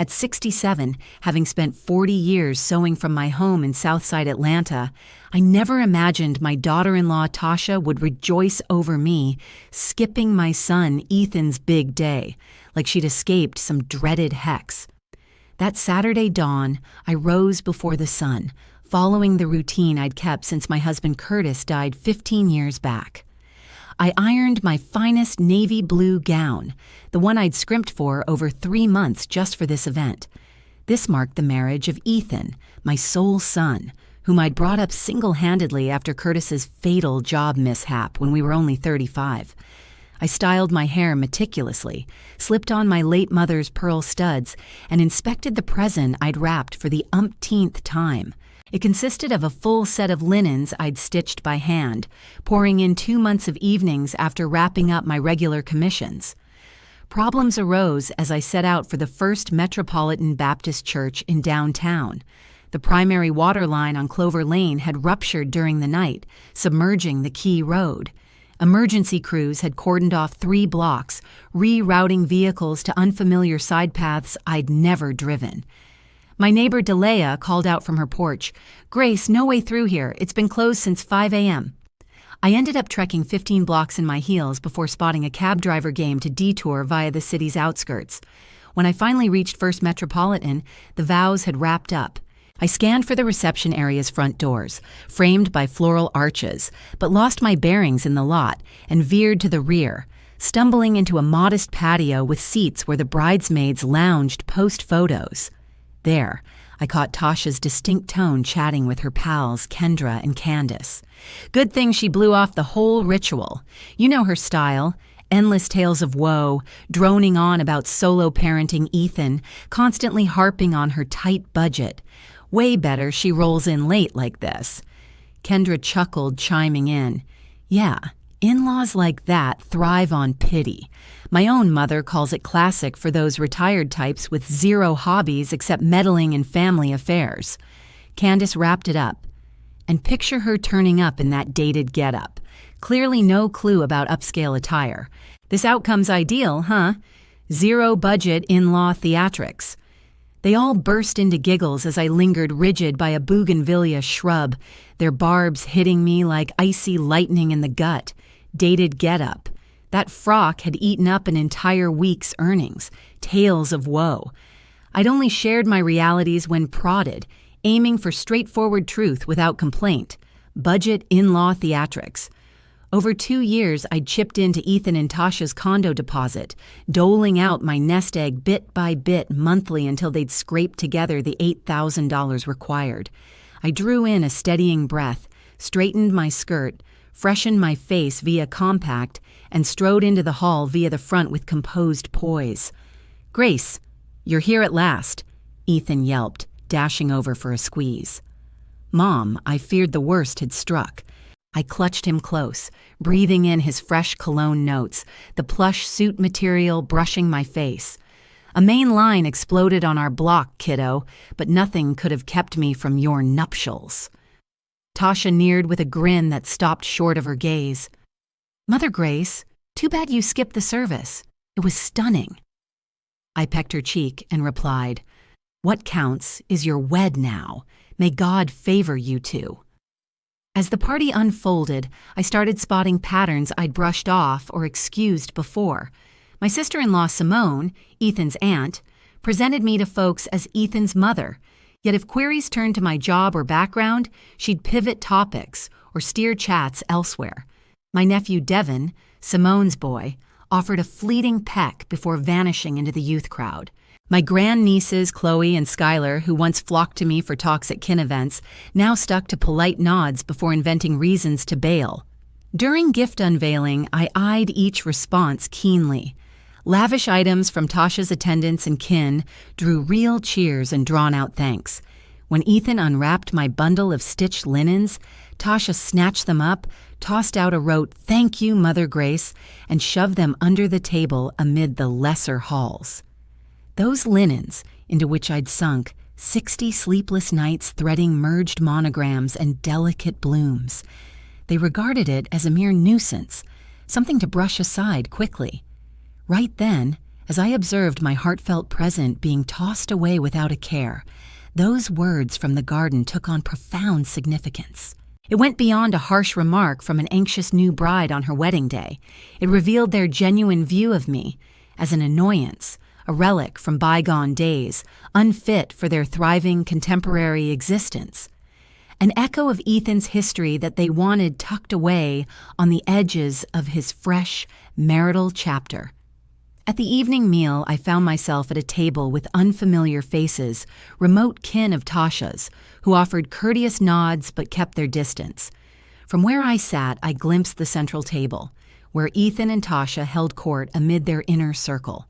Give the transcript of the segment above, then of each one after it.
At 67, having spent 40 years sewing from my home in Southside Atlanta, I never imagined my daughter-in-law Tasha would rejoice over me skipping my son Ethan's big day, like she'd escaped some dreaded hex. That Saturday dawn, I rose before the sun, following the routine I'd kept since my husband Curtis died 15 years back. I ironed my finest navy blue gown, the one I'd scrimped for over 3 months just for this event. This marked the marriage of Ethan, my sole son, whom I'd brought up single-handedly after Curtis's fatal job mishap when we were only 35. I styled my hair meticulously, slipped on my late mother's pearl studs, and inspected the present I'd wrapped for the umpteenth time. It consisted of a full set of linens I'd stitched by hand, pouring in 2 months of evenings after wrapping up my regular commissions. Problems arose as I set out for the First Metropolitan Baptist Church in downtown. The primary water line on Clover Lane had ruptured during the night, submerging the Key Road. Emergency crews had cordoned off 3 blocks, rerouting vehicles to unfamiliar side paths I'd never driven. My neighbor Delea called out from her porch, "Grace, no way through here. It's been closed since 5 a.m. I ended up trekking 15 blocks in my heels before spotting a cab driver game to detour via the city's outskirts. When I finally reached First Metropolitan, the vows had wrapped up. I scanned for the reception area's front doors, framed by floral arches, but lost my bearings in the lot and veered to the rear, stumbling into a modest patio with seats where the bridesmaids lounged post-photos. There, I caught Tasha's distinct tone chatting with her pals Kendra and Candace. Good thing she blew off the whole ritual. You know her style. Endless tales of woe, droning on about solo parenting Ethan, constantly harping on her tight budget. Way better she rolls in late like this. Kendra chuckled, chiming in. Yeah, in-laws like that thrive on pity. My own mother calls it classic for those retired types with 0 hobbies except meddling in family affairs. Candace wrapped it up. And picture her turning up in that dated getup. Clearly no clue about upscale attire. This outcome's ideal, huh? 0 budget in-law theatrics. They all burst into giggles as I lingered rigid by a bougainvillea shrub, their barbs hitting me like icy lightning in the gut. Dated getup. That frock had eaten up an entire week's earnings. Tales of woe. I'd only shared my realities when prodded, aiming for straightforward truth without complaint. Budget in-law theatrics. Over 2 years, I'd chipped into Ethan and Tasha's condo deposit, doling out my nest egg bit by bit monthly until they'd scraped together the $8,000 required. I drew in a steadying breath, straightened my skirt, freshened my face via compact, and strode into the hall via the front with composed poise. "Grace, you're here at last," Ethan yelped, dashing over for a squeeze. "Mom, I feared the worst had struck." I clutched him close, breathing in his fresh cologne notes, the plush suit material brushing my face. "A main line exploded on our block, kiddo, but nothing could have kept me from your nuptials." Tasha neared with a grin that stopped short of her gaze. "Mother Grace, too bad you skipped the service. It was stunning." I pecked her cheek and replied, "What counts is you're wed now. May God favor you two." As the party unfolded, I started spotting patterns I'd brushed off or excused before. My sister-in-law Simone, Ethan's aunt, presented me to folks as Ethan's mother, yet if queries turned to my job or background, she'd pivot topics or steer chats elsewhere. My nephew Devin, Simone's boy, offered a fleeting peck before vanishing into the youth crowd. My grandnieces Chloe and Skylar, who once flocked to me for talks at kin events, now stuck to polite nods before inventing reasons to bail. During gift unveiling, I eyed each response keenly. Lavish items from Tasha's attendants and kin drew real cheers and drawn-out thanks. When Ethan unwrapped my bundle of stitched linens, Tasha snatched them up, tossed out a rote "Thank you, Mother Grace," and shoved them under the table amid the lesser hauls. Those linens, into which I'd sunk 60 sleepless nights threading merged monograms and delicate blooms. They regarded it as a mere nuisance, something to brush aside quickly. Right then, As I observed my heartfelt present being tossed away without a care, those words from the garden took on profound significance. It went beyond a harsh remark from an anxious new bride on her wedding day. It revealed their genuine view of me as an annoyance, a relic from bygone days, unfit for their thriving contemporary existence. An echo of Ethan's history that they wanted tucked away on the edges of his fresh marital chapter. At the evening meal, I found myself at a table with unfamiliar faces, remote kin of Tasha's, who offered courteous nods but kept their distance. From where I sat, I glimpsed the central table, where Ethan and Tasha held court amid their inner circle.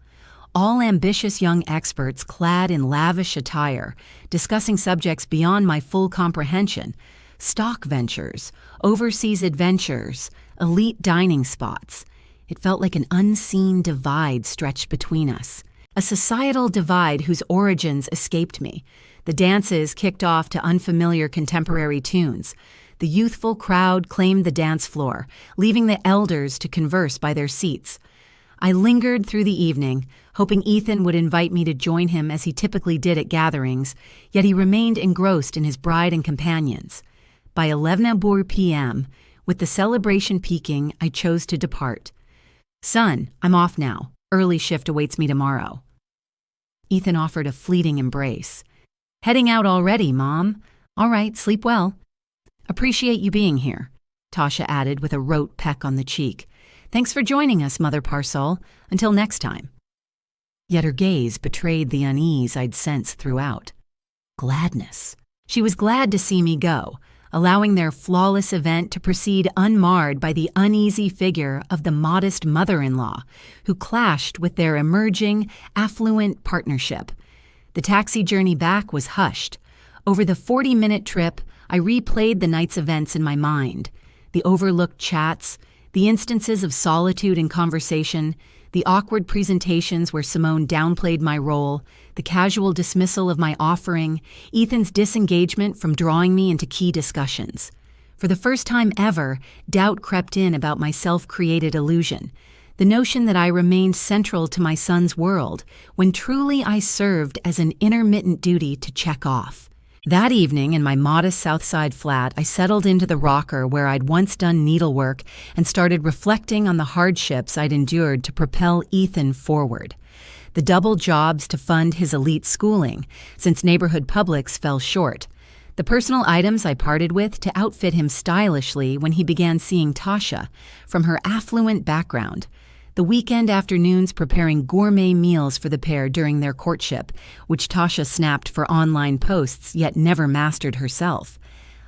All ambitious young experts clad in lavish attire, discussing subjects beyond my full comprehension: stock ventures, overseas adventures, elite dining spots. It felt like an unseen divide stretched between us, a societal divide whose origins escaped me. The dances kicked off to unfamiliar contemporary tunes. The youthful crowd claimed the dance floor, leaving the elders to converse by their seats. I lingered through the evening, hoping Ethan would invite me to join him as he typically did at gatherings, yet he remained engrossed in his bride and companions. By 11 p.m., with the celebration peaking, I chose to depart. "Son, I'm off now. Early shift awaits me tomorrow." Ethan offered a fleeting embrace. "Heading out already, Mom? All right, sleep well." "Appreciate you being here," Tasha added with a rote peck on the cheek. "Thanks for joining us, Mother Parsol. Until next time." Yet her gaze betrayed the unease I'd sensed throughout. Gladness. She was glad to see me go, allowing their flawless event to proceed unmarred by the uneasy figure of the modest mother-in-law, who clashed with their emerging, affluent partnership. The taxi journey back was hushed. Over the 40-minute trip, I replayed the night's events in my mind. The overlooked chats, the instances of solitude in conversation, the awkward presentations where Simone downplayed my role, the casual dismissal of my offering, Ethan's disengagement from drawing me into key discussions. For the first time ever, doubt crept in about my self-created illusion, the notion that I remained central to my son's world, when truly I served as an intermittent duty to check off. That evening, in my modest Southside flat, I settled into the rocker where I'd once done needlework and started reflecting on the hardships I'd endured to propel Ethan forward. The double jobs to fund his elite schooling, since neighborhood publics fell short. The personal items I parted with to outfit him stylishly when he began seeing Tasha, from her affluent background. The weekend afternoons preparing gourmet meals for the pair during their courtship, which Tasha snapped for online posts yet never mastered herself.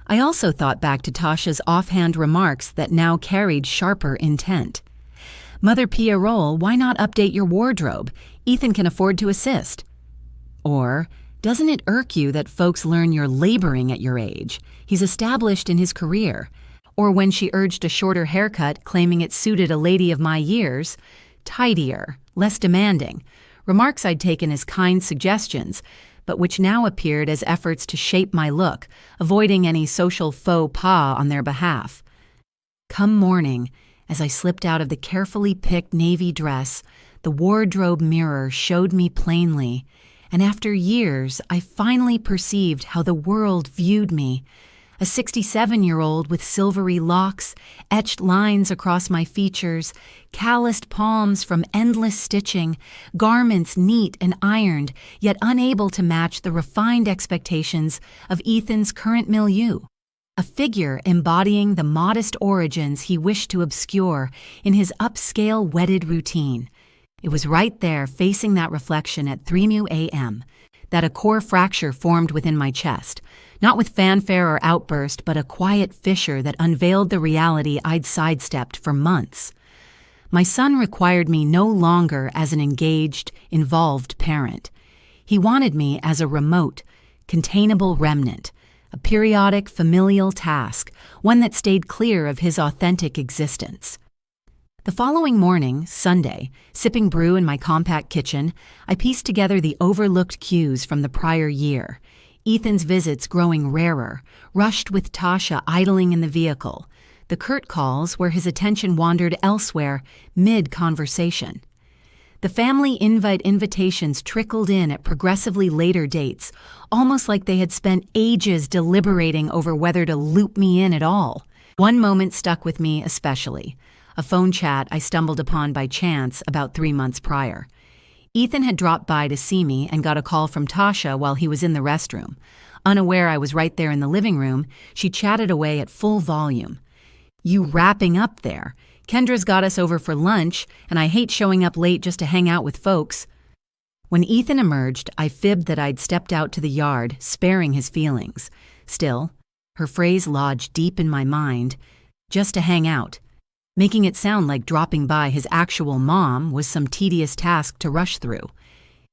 I also thought back to Tasha's offhand remarks that now carried sharper intent. "Mother Pierrot, why not update your wardrobe? Ethan can afford to assist." Or, "Doesn't it irk you that folks learn you're laboring at your age? He's established in his career." Or when she urged a shorter haircut, claiming it suited a lady of my years, "Tidier, less demanding," remarks I'd taken as kind suggestions, but which now appeared as efforts to shape my look, avoiding any social faux pas on their behalf. Come morning, as I slipped out of the carefully picked navy dress, the wardrobe mirror showed me plainly, and after years I finally perceived how the world viewed me. A 67-year-old with silvery locks, etched lines across my features, calloused palms from endless stitching, garments neat and ironed, yet unable to match the refined expectations of Ethan's current milieu. A figure embodying the modest origins he wished to obscure in his upscale wedded routine. It was right there facing that reflection at 3 a.m. that a core fracture formed within my chest, not with fanfare or outburst, but a quiet fissure that unveiled the reality I'd sidestepped for months. My son required me no longer as an engaged, involved parent. He wanted me as a remote, containable remnant, a periodic familial task, one that stayed clear of his authentic existence. The following morning, Sunday, sipping brew in my compact kitchen, I pieced together the overlooked cues from the prior year. Ethan's visits growing rarer, rushed with Tasha idling in the vehicle, the curt calls where his attention wandered elsewhere mid-conversation. The family invitations trickled in at progressively later dates, almost like they had spent ages deliberating over whether to loop me in at all. One moment stuck with me especially, a phone chat I stumbled upon by chance about 3 months prior. Ethan had dropped by to see me and got a call from Tasha while he was in the restroom. Unaware I was right there in the living room, she chatted away at full volume. "You wrapping up there? Kendra's got us over for lunch, and I hate showing up late just to hang out with folks." When Ethan emerged, I fibbed that I'd stepped out to the yard, sparing his feelings. Still, her phrase lodged deep in my mind, just to hang out, making it sound like dropping by his actual mom was some tedious task to rush through.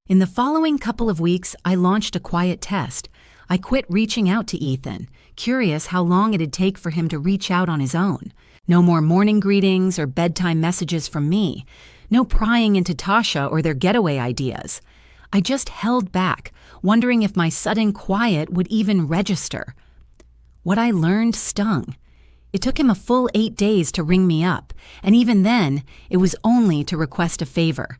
In the following couple of weeks, I launched a quiet test. I quit reaching out to Ethan, curious how long it'd take for him to reach out on his own. No more morning greetings or bedtime messages from me. No prying into Tasha or their getaway ideas. I just held back, wondering if my sudden quiet would even register. What I learned stung. It took him a full 8 days to ring me up, and even then, it was only to request a favor.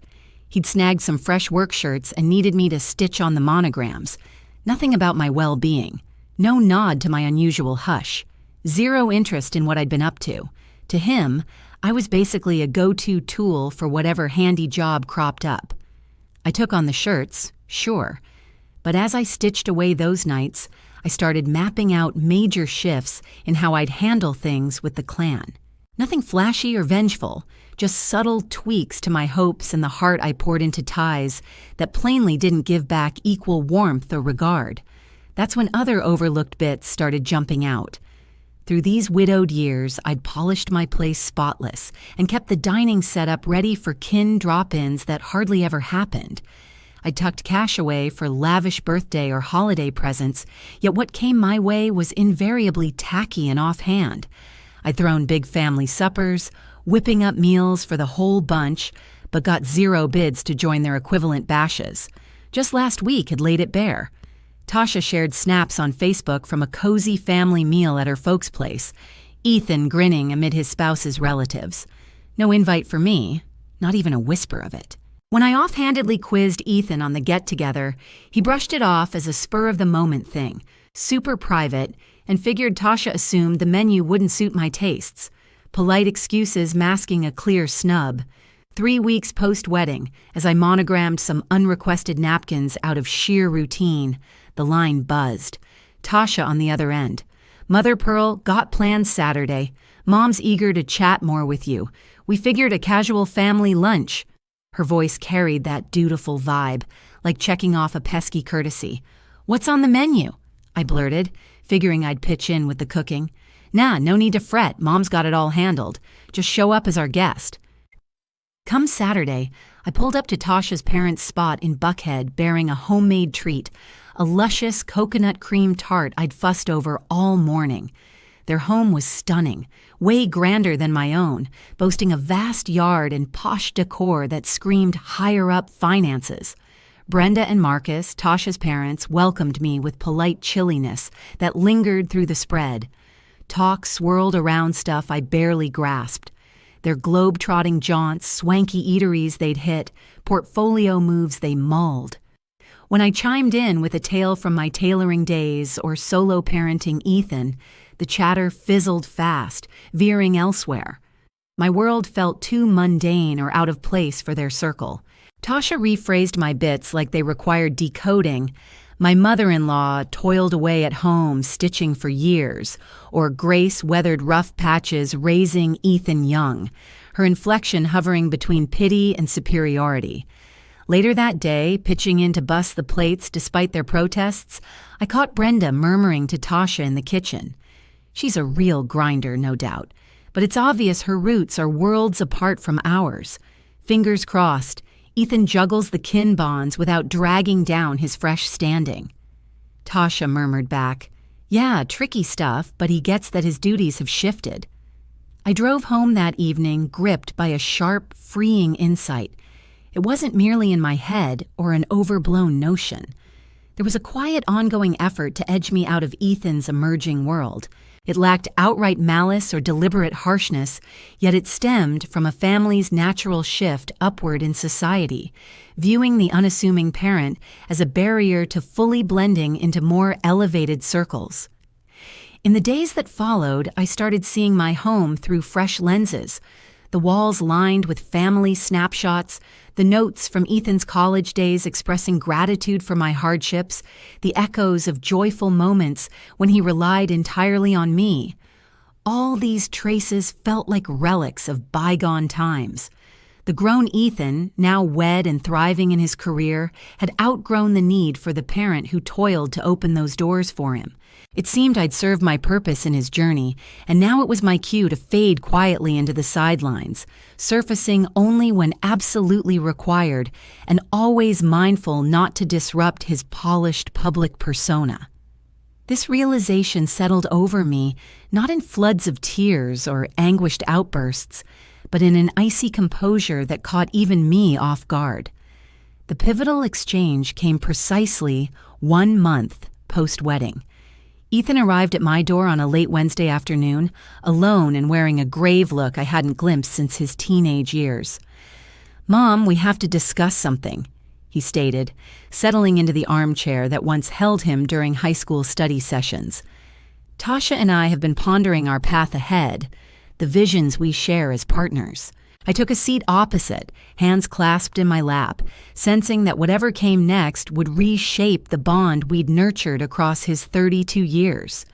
He'd snagged some fresh work shirts and needed me to stitch on the monograms. Nothing about my well-being. No nod to my unusual hush. Zero interest in what I'd been up to. To him, I was basically a go-to tool for whatever handy job cropped up. I took on the shirts, sure, but as I stitched away those nights, I started mapping out major shifts in how I'd handle things with the clan. Nothing flashy or vengeful, just subtle tweaks to my hopes and the heart I poured into ties that plainly didn't give back equal warmth or regard. That's when other overlooked bits started jumping out. Through these widowed years, I'd polished my place spotless and kept the dining setup ready for kin drop-ins that hardly ever happened. I tucked cash away for lavish birthday or holiday presents, yet what came my way was invariably tacky and offhand. I'd thrown big family suppers, whipping up meals for the whole bunch, but got zero bids to join their equivalent bashes. Just last week had laid it bare. Tasha shared snaps on Facebook from a cozy family meal at her folks' place, Ethan grinning amid his spouse's relatives. No invite for me, not even a whisper of it. When I offhandedly quizzed Ethan on the get-together, he brushed it off as a spur-of-the-moment thing, super private, and figured Tasha assumed the menu wouldn't suit my tastes. Polite excuses masking a clear snub. 3 weeks post-wedding, as I monogrammed some unrequested napkins out of sheer routine, the line buzzed. Tasha on the other end. "Mother Pearl, got plans Saturday. Mom's eager to chat more with you. We figured a casual family lunch." Her voice carried that dutiful vibe, like checking off a pesky courtesy. "What's on the menu?" I blurted, figuring I'd pitch in with the cooking. "Nah, no need to fret. Mom's got it all handled. Just show up as our guest." Come Saturday, I pulled up to Tasha's parents' spot in Buckhead bearing a homemade treat, a luscious coconut cream tart I'd fussed over all morning. Their home was stunning, way grander than my own, boasting a vast yard and posh decor that screamed higher-up finances. Brenda and Marcus, Tasha's parents, welcomed me with polite chilliness that lingered through the spread. Talk swirled around stuff I barely grasped. Their globe-trotting jaunts, swanky eateries they'd hit, portfolio moves they mulled. When I chimed in with a tale from my tailoring days or solo parenting Ethan, the chatter fizzled fast, veering elsewhere. My world felt too mundane or out of place for their circle. Tasha rephrased my bits like they required decoding. My mother-in-law toiled away at home stitching for years, or Grace weathered rough patches raising Ethan young, her inflection hovering between pity and superiority. Later that day, pitching in to bust the plates despite their protests, I caught Brenda murmuring to Tasha in the kitchen. She's a real grinder, no doubt, but it's obvious her roots are worlds apart from ours. Fingers crossed, Ethan juggles the kin bonds without dragging down his fresh standing. Tasha murmured back, "Yeah, tricky stuff, but he gets that his duties have shifted." I drove home that evening gripped by a sharp, freeing insight. It wasn't merely in my head or an overblown notion. There was a quiet, ongoing effort to edge me out of Ethan's emerging world. It lacked outright malice or deliberate harshness, yet it stemmed from a family's natural shift upward in society, viewing the unassuming parent as a barrier to fully blending into more elevated circles. In the days that followed, I started seeing my home through fresh lenses. The walls lined with family snapshots, the notes from Ethan's college days expressing gratitude for my hardships, the echoes of joyful moments when he relied entirely on me. All these traces felt like relics of bygone times. The grown Ethan, now wed and thriving in his career, had outgrown the need for the parent who toiled to open those doors for him. It seemed I'd served my purpose in his journey, and now it was my cue to fade quietly into the sidelines, surfacing only when absolutely required, and always mindful not to disrupt his polished public persona. This realization settled over me, not in floods of tears or anguished outbursts, but in an icy composure that caught even me off guard. The pivotal exchange came precisely 1 month post-wedding. Ethan arrived at my door on a late Wednesday afternoon, alone and wearing a grave look I hadn't glimpsed since his teenage years. "Mom, we have to discuss something," he stated, settling into the armchair that once held him during high school study sessions. "Tasha and I have been pondering our path ahead, the visions we share as partners." I took a seat opposite, hands clasped in my lap, sensing that whatever came next would reshape the bond we'd nurtured across his 32 years.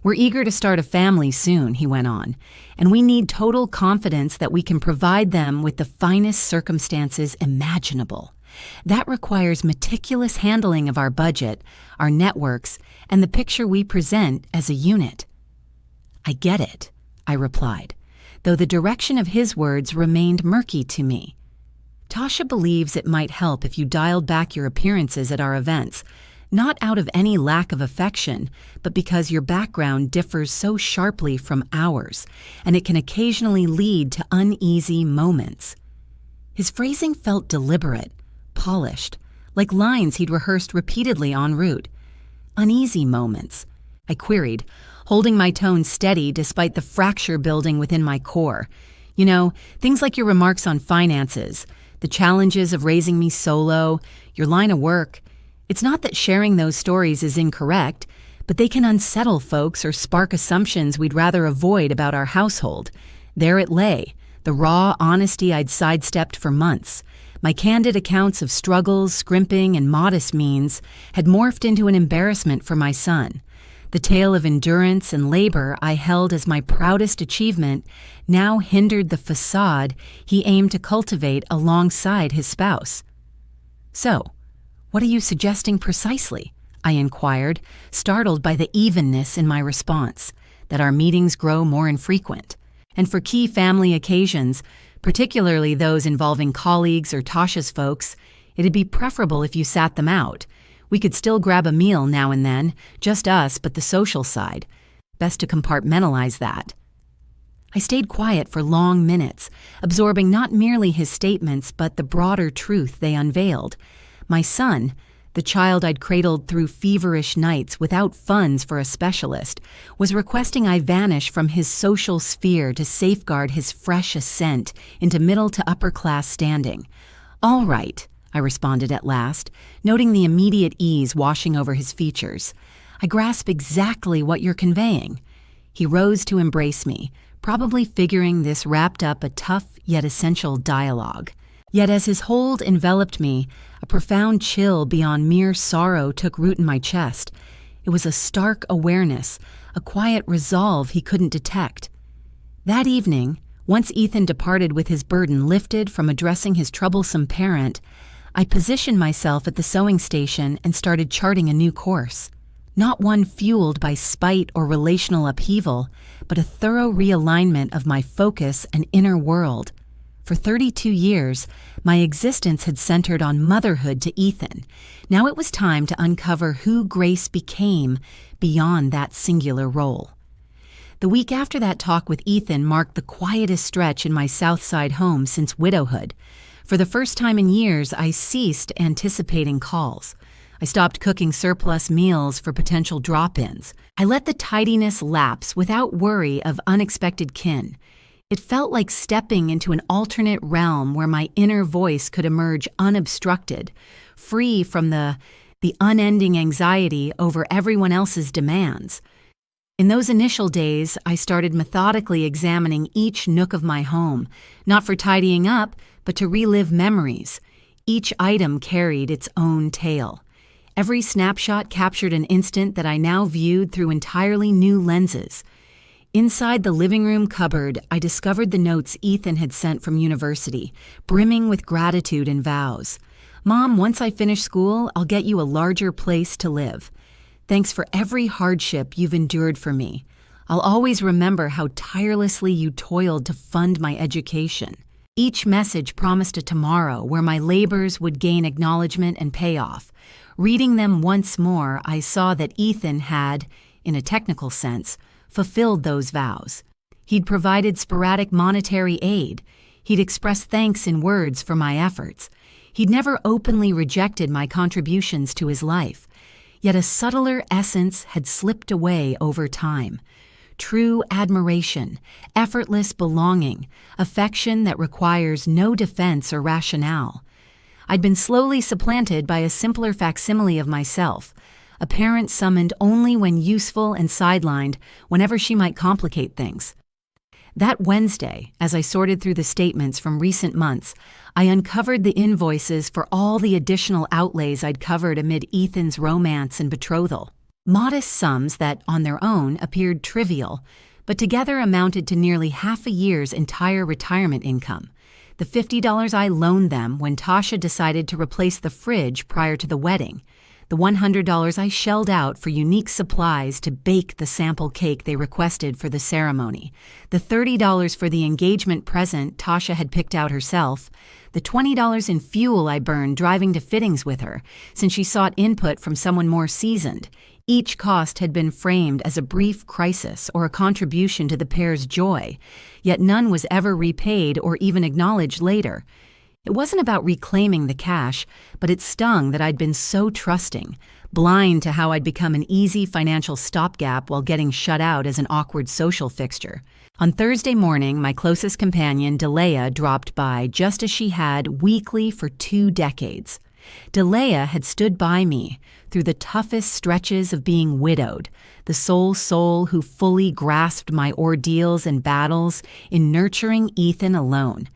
"We're eager to start a family soon," he went on, "and we need total confidence that we can provide them with the finest circumstances imaginable. That requires meticulous handling of our budget, our networks, and the picture we present as a unit." "I get it," I replied, though the direction of his words remained murky to me. "Tasha believes it might help if you dialed back your appearances at our events, not out of any lack of affection, but because your background differs so sharply from ours, and it can occasionally lead to uneasy moments." His phrasing felt deliberate, polished, like lines he'd rehearsed repeatedly en route. "Uneasy moments?" I queried, holding my tone steady despite the fracture building within my core. "You know, things like your remarks on finances, the challenges of raising me solo, your line of work. It's not that sharing those stories is incorrect, but they can unsettle folks or spark assumptions we'd rather avoid about our household. There it lay, the raw honesty I'd sidestepped for months. My candid accounts of struggles, scrimping, and modest means had morphed into an embarrassment for my son. The tale of endurance and labor I held as my proudest achievement now hindered the facade he aimed to cultivate alongside his spouse. "So, what are you suggesting precisely?" I inquired, startled by the evenness in my response, "that our meetings grow more infrequent. And for key family occasions, particularly those involving colleagues or Tasha's folks, it'd be preferable if you sat them out. We could still grab a meal now and then, just us but the social side. Best to compartmentalize that." I stayed quiet for long minutes, absorbing not merely his statements but the broader truth they unveiled. My son, the child I'd cradled through feverish nights without funds for a specialist, was requesting I vanish from his social sphere to safeguard his fresh ascent into middle to upper class standing. "All right," I responded at last, noting the immediate ease washing over his features. "I grasp exactly what you're conveying." He rose to embrace me, probably figuring this wrapped up a tough yet essential dialogue. Yet as his hold enveloped me, a profound chill beyond mere sorrow took root in my chest. It was a stark awareness, a quiet resolve he couldn't detect. That evening, once Ethan departed with his burden lifted from addressing his troublesome parent, I positioned myself at the sewing station and started charting a new course. Not one fueled by spite or relational upheaval, but a thorough realignment of my focus and inner world. For 32 years, my existence had centered on motherhood to Ethan. Now it was time to uncover who Grace became beyond that singular role. The week after that talk with Ethan marked the quietest stretch in my Southside home since widowhood. For the first time in years, I ceased anticipating calls. I stopped cooking surplus meals for potential drop-ins. I let the tidiness lapse without worry of unexpected kin. It felt like stepping into an alternate realm where my inner voice could emerge unobstructed, free from the unending anxiety over everyone else's demands. In those initial days, I started methodically examining each nook of my home, not for tidying up, but to relive memories. Each item carried its own tale. Every snapshot captured an instant that I now viewed through entirely new lenses. Inside the living room cupboard, I discovered the notes Ethan had sent from university, brimming with gratitude and vows. "Mom, once I finish school, I'll get you a larger place to live. Thanks for every hardship you've endured for me. I'll always remember how tirelessly you toiled to fund my education." Each message promised a tomorrow where my labors would gain acknowledgement and payoff. Reading them once more, I saw that Ethan had, in a technical sense, fulfilled those vows. He'd provided sporadic monetary aid. He'd expressed thanks in words for my efforts. He'd never openly rejected my contributions to his life. Yet a subtler essence had slipped away over time. True admiration, effortless belonging, affection that requires no defense or rationale. I'd been slowly supplanted by a simpler facsimile of myself, a parent summoned only when useful and sidelined whenever she might complicate things. That Wednesday, as I sorted through the statements from recent months, I uncovered the invoices for all the additional outlays I'd covered amid Ethan's romance and betrothal. Modest sums that, on their own, appeared trivial, but together amounted to nearly half a year's entire retirement income. The $50 I loaned them when Tasha decided to replace the fridge prior to the wedding. The $100 I shelled out for unique supplies to bake the sample cake they requested for the ceremony. The $30 for the engagement present Tasha had picked out herself. The $20 in fuel I burned driving to fittings with her, since she sought input from someone more seasoned. Each cost had been framed as a brief crisis or a contribution to the pair's joy, yet none was ever repaid or even acknowledged later. It wasn't about reclaiming the cash, but it stung that I'd been so trusting, blind to how I'd become an easy financial stopgap while getting shut out as an awkward social fixture. On Thursday morning, my closest companion, Delea, dropped by just as she had weekly for 2 decades. Delea had stood by me through the toughest stretches of being widowed, the sole soul who fully grasped my ordeals and battles in nurturing Ethan alone.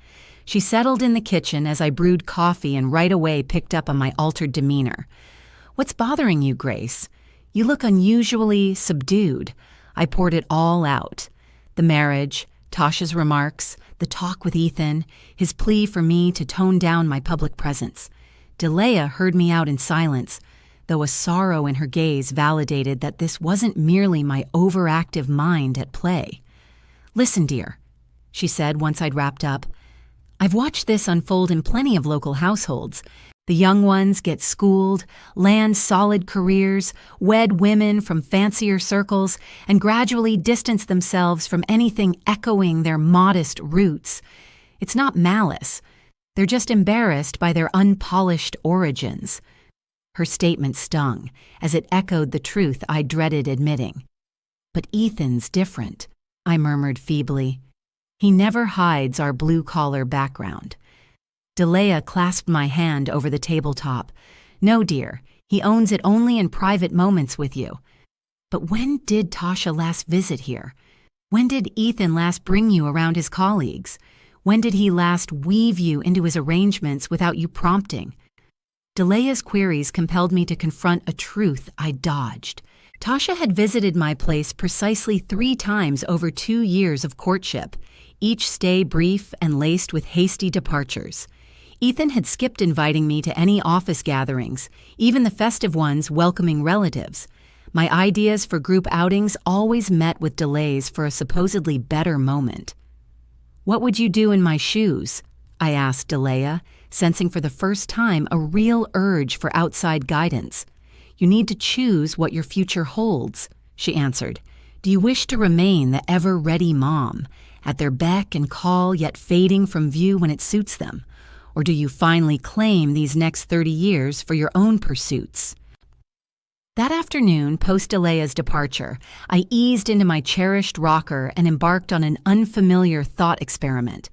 She settled in the kitchen as I brewed coffee and right away picked up on my altered demeanor. "What's bothering you, Grace? You look unusually subdued." I poured it all out. The marriage, Tasha's remarks, the talk with Ethan, his plea for me to tone down my public presence. Delea heard me out in silence, though a sorrow in her gaze validated that this wasn't merely my overactive mind at play. "Listen, dear," she said once I'd wrapped up. "I've watched this unfold in plenty of local households. The young ones get schooled, land solid careers, wed women from fancier circles, and gradually distance themselves from anything echoing their modest roots. It's not malice. They're just embarrassed by their unpolished origins." Her statement stung, as it echoed the truth I dreaded admitting. "But Ethan's different," I murmured feebly. "He never hides our blue-collar background." Delea clasped my hand over the tabletop. "No, dear, he owns it only in private moments with you." "But when did Tasha last visit here? When did Ethan last bring you around his colleagues? When did he last weave you into his arrangements without you prompting?" Delea's queries compelled me to confront a truth I dodged. Tasha had visited my place precisely 3 times over 2 years of courtship, each stay brief and laced with hasty departures. Ethan had skipped inviting me to any office gatherings, even the festive ones welcoming relatives. My ideas for group outings always met with delays for a supposedly better moment. "What would you do in my shoes?" I asked Delea, sensing for the first time a real urge for outside guidance. "You need to choose what your future holds," she answered. "Do you wish to remain the ever-ready mom, at their beck and call yet fading from view when it suits them? Or do you finally claim these next 30 years for your own pursuits?" That afternoon, post Alea's departure, I eased into my cherished rocker and embarked on an unfamiliar thought experiment,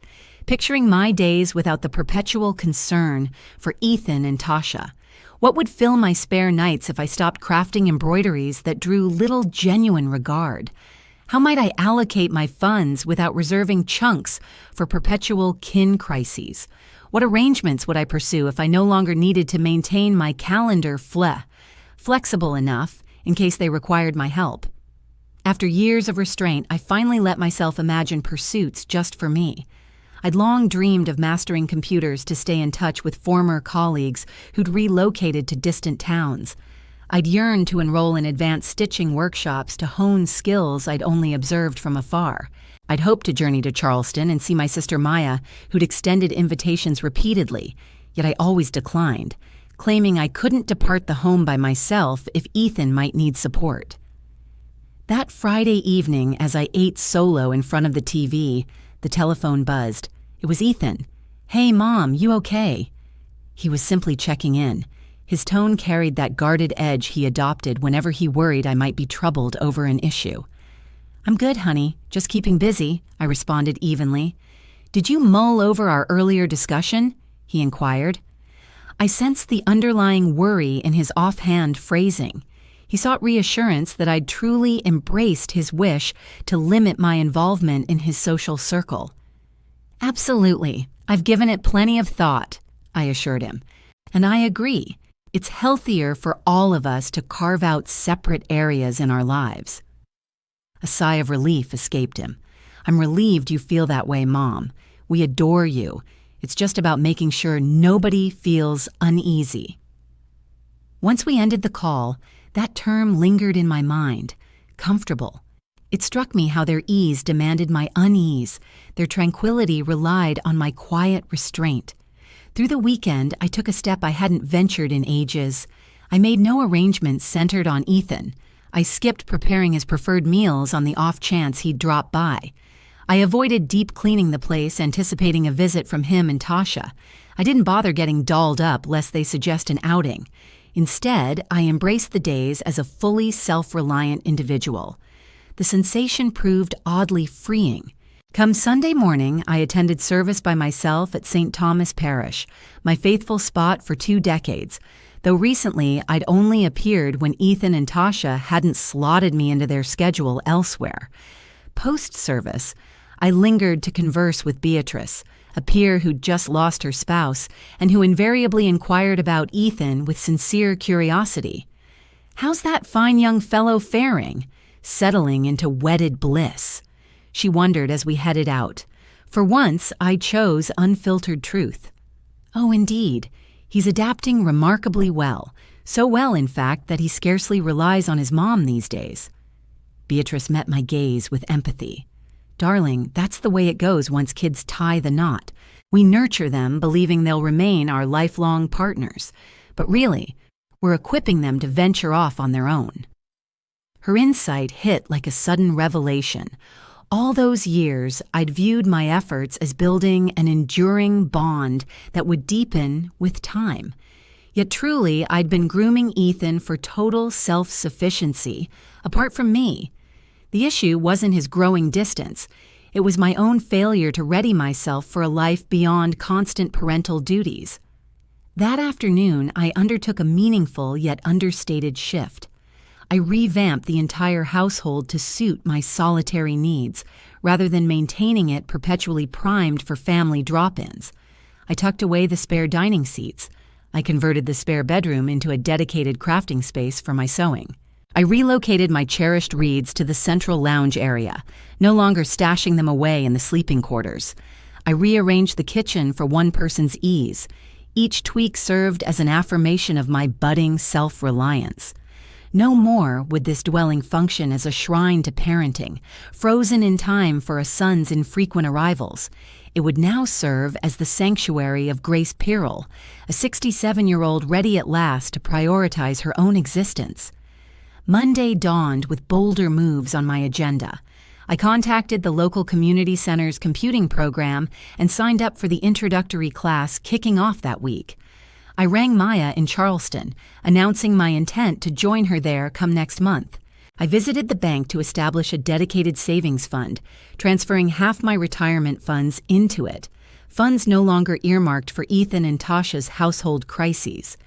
picturing my days without the perpetual concern for Ethan and Tasha. What would fill my spare nights if I stopped crafting embroideries that drew little genuine regard? How might I allocate my funds without reserving chunks for perpetual kin crises? What arrangements would I pursue if I no longer needed to maintain my calendar flexible enough in case they required my help? After years of restraint, I finally let myself imagine pursuits just for me. I'd long dreamed of mastering computers to stay in touch with former colleagues who'd relocated to distant towns. I'd yearned to enroll in advanced stitching workshops to hone skills I'd only observed from afar. I'd hoped to journey to Charleston and see my sister Maya, who'd extended invitations repeatedly, yet I always declined, claiming I couldn't depart the home by myself if Ethan might need support. That Friday evening, as I ate solo in front of the TV, the telephone buzzed. It was Ethan. "Hey, Mom, you okay?" He was simply checking in. His tone carried that guarded edge he adopted whenever he worried I might be troubled over an issue. "I'm good, honey. Just keeping busy," I responded evenly. "Did you mull over our earlier discussion?" he inquired. I sensed the underlying worry in his offhand phrasing. He sought reassurance that I'd truly embraced his wish to limit my involvement in his social circle. "Absolutely. I've given it plenty of thought," I assured him. "And I agree. It's healthier for all of us to carve out separate areas in our lives." A sigh of relief escaped him. "I'm relieved you feel that way, Mom. We adore you. It's just about making sure nobody feels uneasy." Once we ended the call, that term lingered in my mind, comfortable. It struck me how their ease demanded my unease, their tranquility relied on my quiet restraint. Through the weekend, I took a step I hadn't ventured in ages. I made no arrangements centered on Ethan. I skipped preparing his preferred meals on the off chance he'd drop by. I avoided deep cleaning the place, anticipating a visit from him and Tasha. I didn't bother getting dolled up lest they suggest an outing. Instead, I embraced the days as a fully self-reliant individual. The sensation proved oddly freeing. Come Sunday morning, I attended service by myself at St. Thomas Parish, my faithful spot for 2 decades, though recently I'd only appeared when Ethan and Tasha hadn't slotted me into their schedule elsewhere. Post-service, I lingered to converse with Beatrice, a peer who'd just lost her spouse and who invariably inquired about Ethan with sincere curiosity. "How's that fine young fellow faring?" Settling into wedded bliss. She wondered as we headed out. For once, I chose unfiltered truth. "Oh, indeed. He's adapting remarkably well. So well, in fact, that he scarcely relies on his mom these days." Beatrice met my gaze with empathy. "Darling, that's the way it goes once kids tie the knot. We nurture them, believing they'll remain our lifelong partners. But really, we're equipping them to venture off on their own." Her insight hit like a sudden revelation. All those years, I'd viewed my efforts as building an enduring bond that would deepen with time. Yet truly, I'd been grooming Ethan for total self-sufficiency, apart from me. The issue wasn't his growing distance. It was my own failure to ready myself for a life beyond constant parental duties. That afternoon, I undertook a meaningful yet understated shift. I revamped the entire household to suit my solitary needs, rather than maintaining it perpetually primed for family drop-ins. I tucked away the spare dining seats. I converted the spare bedroom into a dedicated crafting space for my sewing. I relocated my cherished reeds to the central lounge area, no longer stashing them away in the sleeping quarters. I rearranged the kitchen for one person's ease. Each tweak served as an affirmation of my budding self-reliance. No more would this dwelling function as a shrine to parenting, frozen in time for a son's infrequent arrivals. It would now serve as the sanctuary of Grace Pirrell, a 67-year-old ready at last to prioritize her own existence. Monday dawned with bolder moves on my agenda. I contacted the local community center's computing program and signed up for the introductory class kicking off that week. I rang Maya in Charleston, announcing my intent to join her there come next month. I visited the bank to establish a dedicated savings fund, transferring half my retirement funds into it, funds no longer earmarked for Ethan and Tasha's household crises.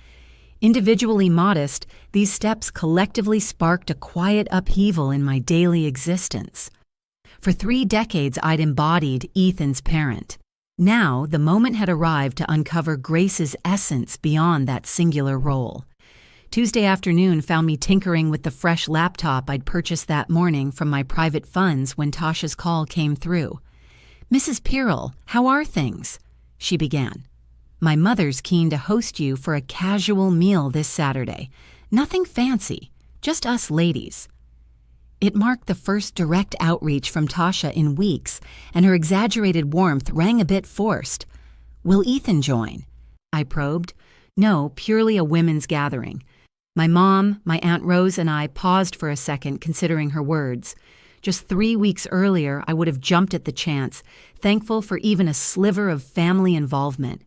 Individually modest, these steps collectively sparked a quiet upheaval in my daily existence. For 3 decades, I'd embodied Ethan's parent. Now, the moment had arrived to uncover Grace's essence beyond that singular role. Tuesday afternoon found me tinkering with the fresh laptop I'd purchased that morning from my private funds when Tasha's call came through. "Mrs. Pirrell, how are things?" she began. "My mother's keen to host you for a casual meal this Saturday. Nothing fancy, just us ladies." It marked the first direct outreach from Tasha in weeks, and her exaggerated warmth rang a bit forced. "Will Ethan join?" I probed. "No, purely a women's gathering." My mom, my Aunt Rose, and I paused for a second, considering her words. Just 3 weeks earlier, I would have jumped at the chance, thankful for even a sliver of family involvement.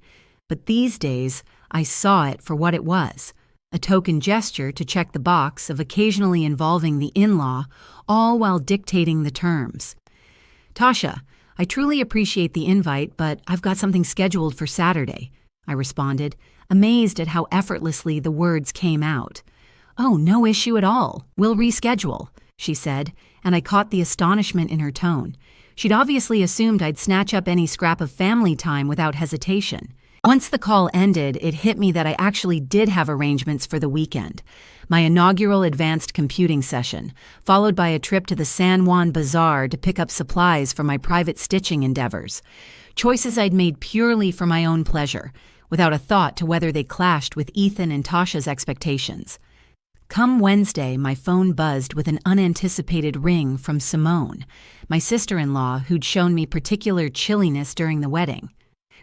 But these days, I saw it for what it was, a token gesture to check the box of occasionally involving the in-law, all while dictating the terms. "Tasha, I truly appreciate the invite, but I've got something scheduled for Saturday," I responded, amazed at how effortlessly the words came out. "Oh, no issue at all. We'll reschedule," she said, and I caught the astonishment in her tone. She'd obviously assumed I'd snatch up any scrap of family time without hesitation. Once the call ended, it hit me that I actually did have arrangements for the weekend. My inaugural advanced computing session, followed by a trip to the San Juan Bazaar to pick up supplies for my private stitching endeavors. Choices I'd made purely for my own pleasure, without a thought to whether they clashed with Ethan and Tasha's expectations. Come Wednesday, my phone buzzed with an unanticipated ring from Simone, my sister-in-law who'd shown me particular chilliness during the wedding.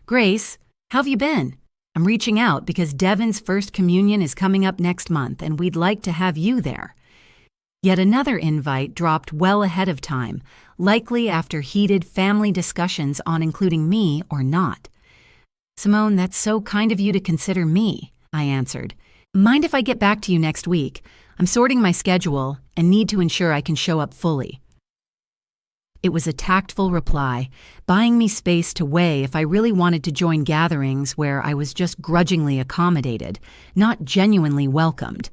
"Grace, how have you been? I'm reaching out because Devin's first communion is coming up next month and we'd like to have you there." Yet another invite dropped well ahead of time, likely after heated family discussions on including me or not. "Simone, that's so kind of you to consider me," I answered. "Mind if I get back to you next week? I'm sorting my schedule and need to ensure I can show up fully." It was a tactful reply, buying me space to weigh if I really wanted to join gatherings where I was just grudgingly accommodated, not genuinely welcomed.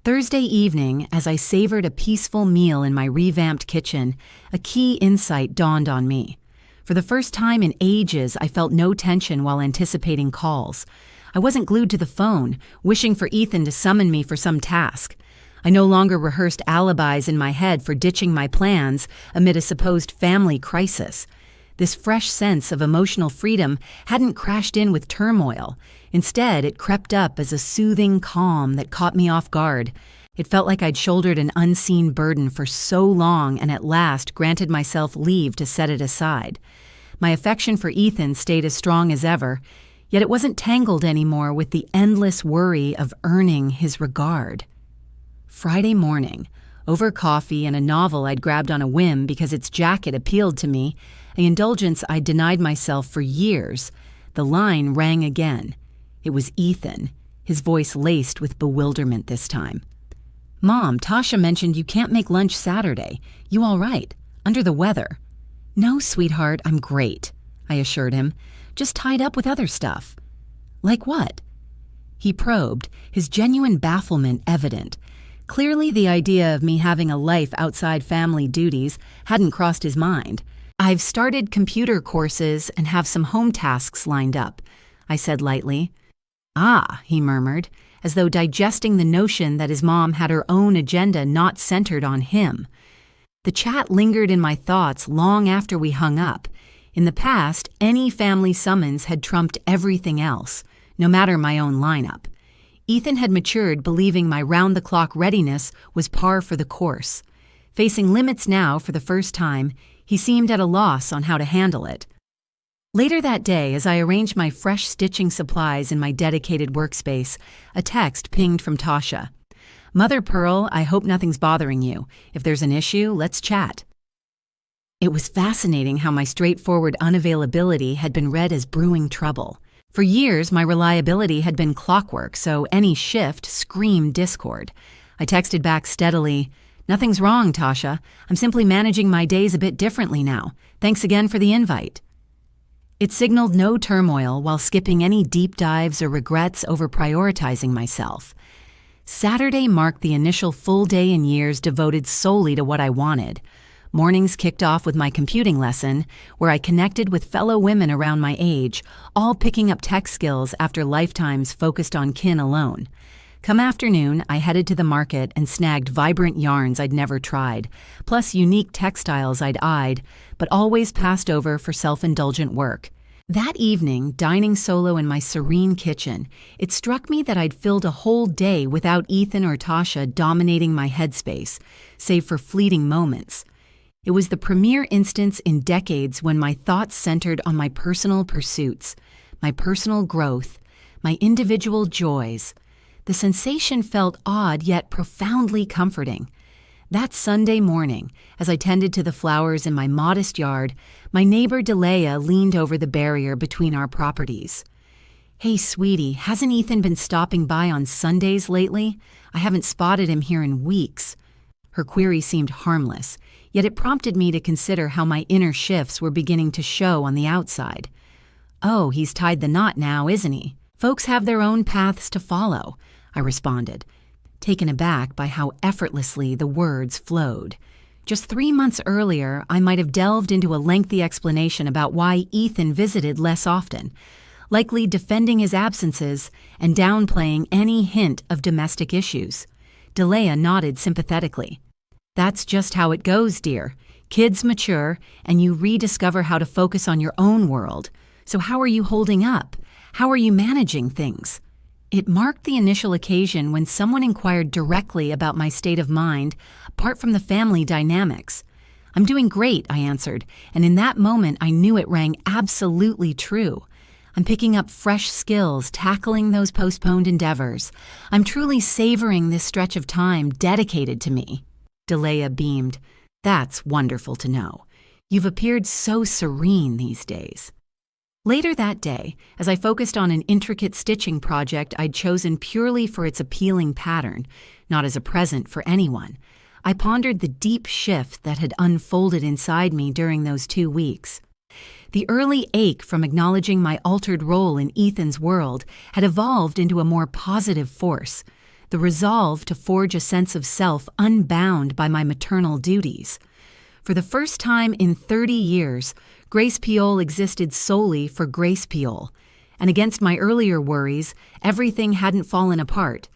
Thursday evening, as I savored a peaceful meal in my revamped kitchen, a key insight dawned on me. For the first time in ages, I felt no tension while anticipating calls. I wasn't glued to the phone, wishing for Ethan to summon me for some task. I no longer rehearsed alibis in my head for ditching my plans amid a supposed family crisis. This fresh sense of emotional freedom hadn't crashed in with turmoil. Instead, it crept up as a soothing calm that caught me off guard. It felt like I'd shouldered an unseen burden for so long and at last granted myself leave to set it aside. My affection for Ethan stayed as strong as ever, yet it wasn't tangled anymore with the endless worry of earning his regard. Friday morning, over coffee and a novel I'd grabbed on a whim because its jacket appealed to me, an indulgence I'd denied myself for years, the line rang again. It was Ethan, his voice laced with bewilderment this time. "Mom, Tasha mentioned you can't make lunch Saturday. You all right? Under the weather?" "No, sweetheart, I'm great," I assured him. "Just tied up with other stuff." "Like what?" He probed, his genuine bafflement evident. Clearly the idea of me having a life outside family duties hadn't crossed his mind. "I've started computer courses and have some home tasks lined up," I said lightly. "Ah," he murmured, as though digesting the notion that his mom had her own agenda not centered on him. The chat lingered in my thoughts long after we hung up. In the past, any family summons had trumped everything else, no matter my own lineup. Ethan had matured believing my round-the-clock readiness was par for the course. Facing limits now for the first time, he seemed at a loss on how to handle it. Later that day, as I arranged my fresh stitching supplies in my dedicated workspace, a text pinged from Tasha. "Mother Pearl, I hope nothing's bothering you. If there's an issue, let's chat." It was fascinating how my straightforward unavailability had been read as brewing trouble. For years, my reliability had been clockwork, so any shift screamed discord. I texted back steadily, "Nothing's wrong, Tasha. I'm simply managing my days a bit differently now. Thanks again for the invite." It signaled no turmoil while skipping any deep dives or regrets over prioritizing myself. Saturday marked the initial full day in years devoted solely to what I wanted. Mornings kicked off with my computing lesson, where I connected with fellow women around my age, all picking up tech skills after lifetimes focused on kin alone. Come afternoon, I headed to the market and snagged vibrant yarns I'd never tried, plus unique textiles I'd eyed, but always passed over for self-indulgent work. That evening, dining solo in my serene kitchen, it struck me that I'd filled a whole day without Ethan or Tasha dominating my headspace, save for fleeting moments. It was the premier instance in decades when my thoughts centered on my personal pursuits, my personal growth, my individual joys. The sensation felt odd yet profoundly comforting. That Sunday morning, as I tended to the flowers in my modest yard, my neighbor Delea leaned over the barrier between our properties. "Hey, sweetie, hasn't Ethan been stopping by on Sundays lately? I haven't spotted him here in weeks." Her query seemed harmless, yet it prompted me to consider how my inner shifts were beginning to show on the outside. "Oh, he's tied the knot now, isn't he? Folks have their own paths to follow," I responded, taken aback by how effortlessly the words flowed. Just 3 months earlier, I might have delved into a lengthy explanation about why Ethan visited less often, likely defending his absences and downplaying any hint of domestic issues. Delea nodded sympathetically. "That's just how it goes, dear. Kids mature, and you rediscover how to focus on your own world. So how are you holding up? How are you managing things?" It marked the initial occasion when someone inquired directly about my state of mind, apart from the family dynamics. "I'm doing great," I answered, and in that moment I knew it rang absolutely true. I'm picking up fresh skills, tackling those postponed endeavors. I'm truly savoring this stretch of time dedicated to me. Delea beamed. "That's wonderful to know. You've appeared so serene these days." Later that day, as I focused on an intricate stitching project I'd chosen purely for its appealing pattern, not as a present for anyone, I pondered the deep shift that had unfolded inside me during those 2 weeks. The early ache from acknowledging my altered role in Ethan's world had evolved into a more positive force, the resolve to forge a sense of self unbound by my maternal duties. For the first time in 30 years, Grace Piol existed solely for Grace Piol, and against my earlier worries, everything hadn't fallen apart.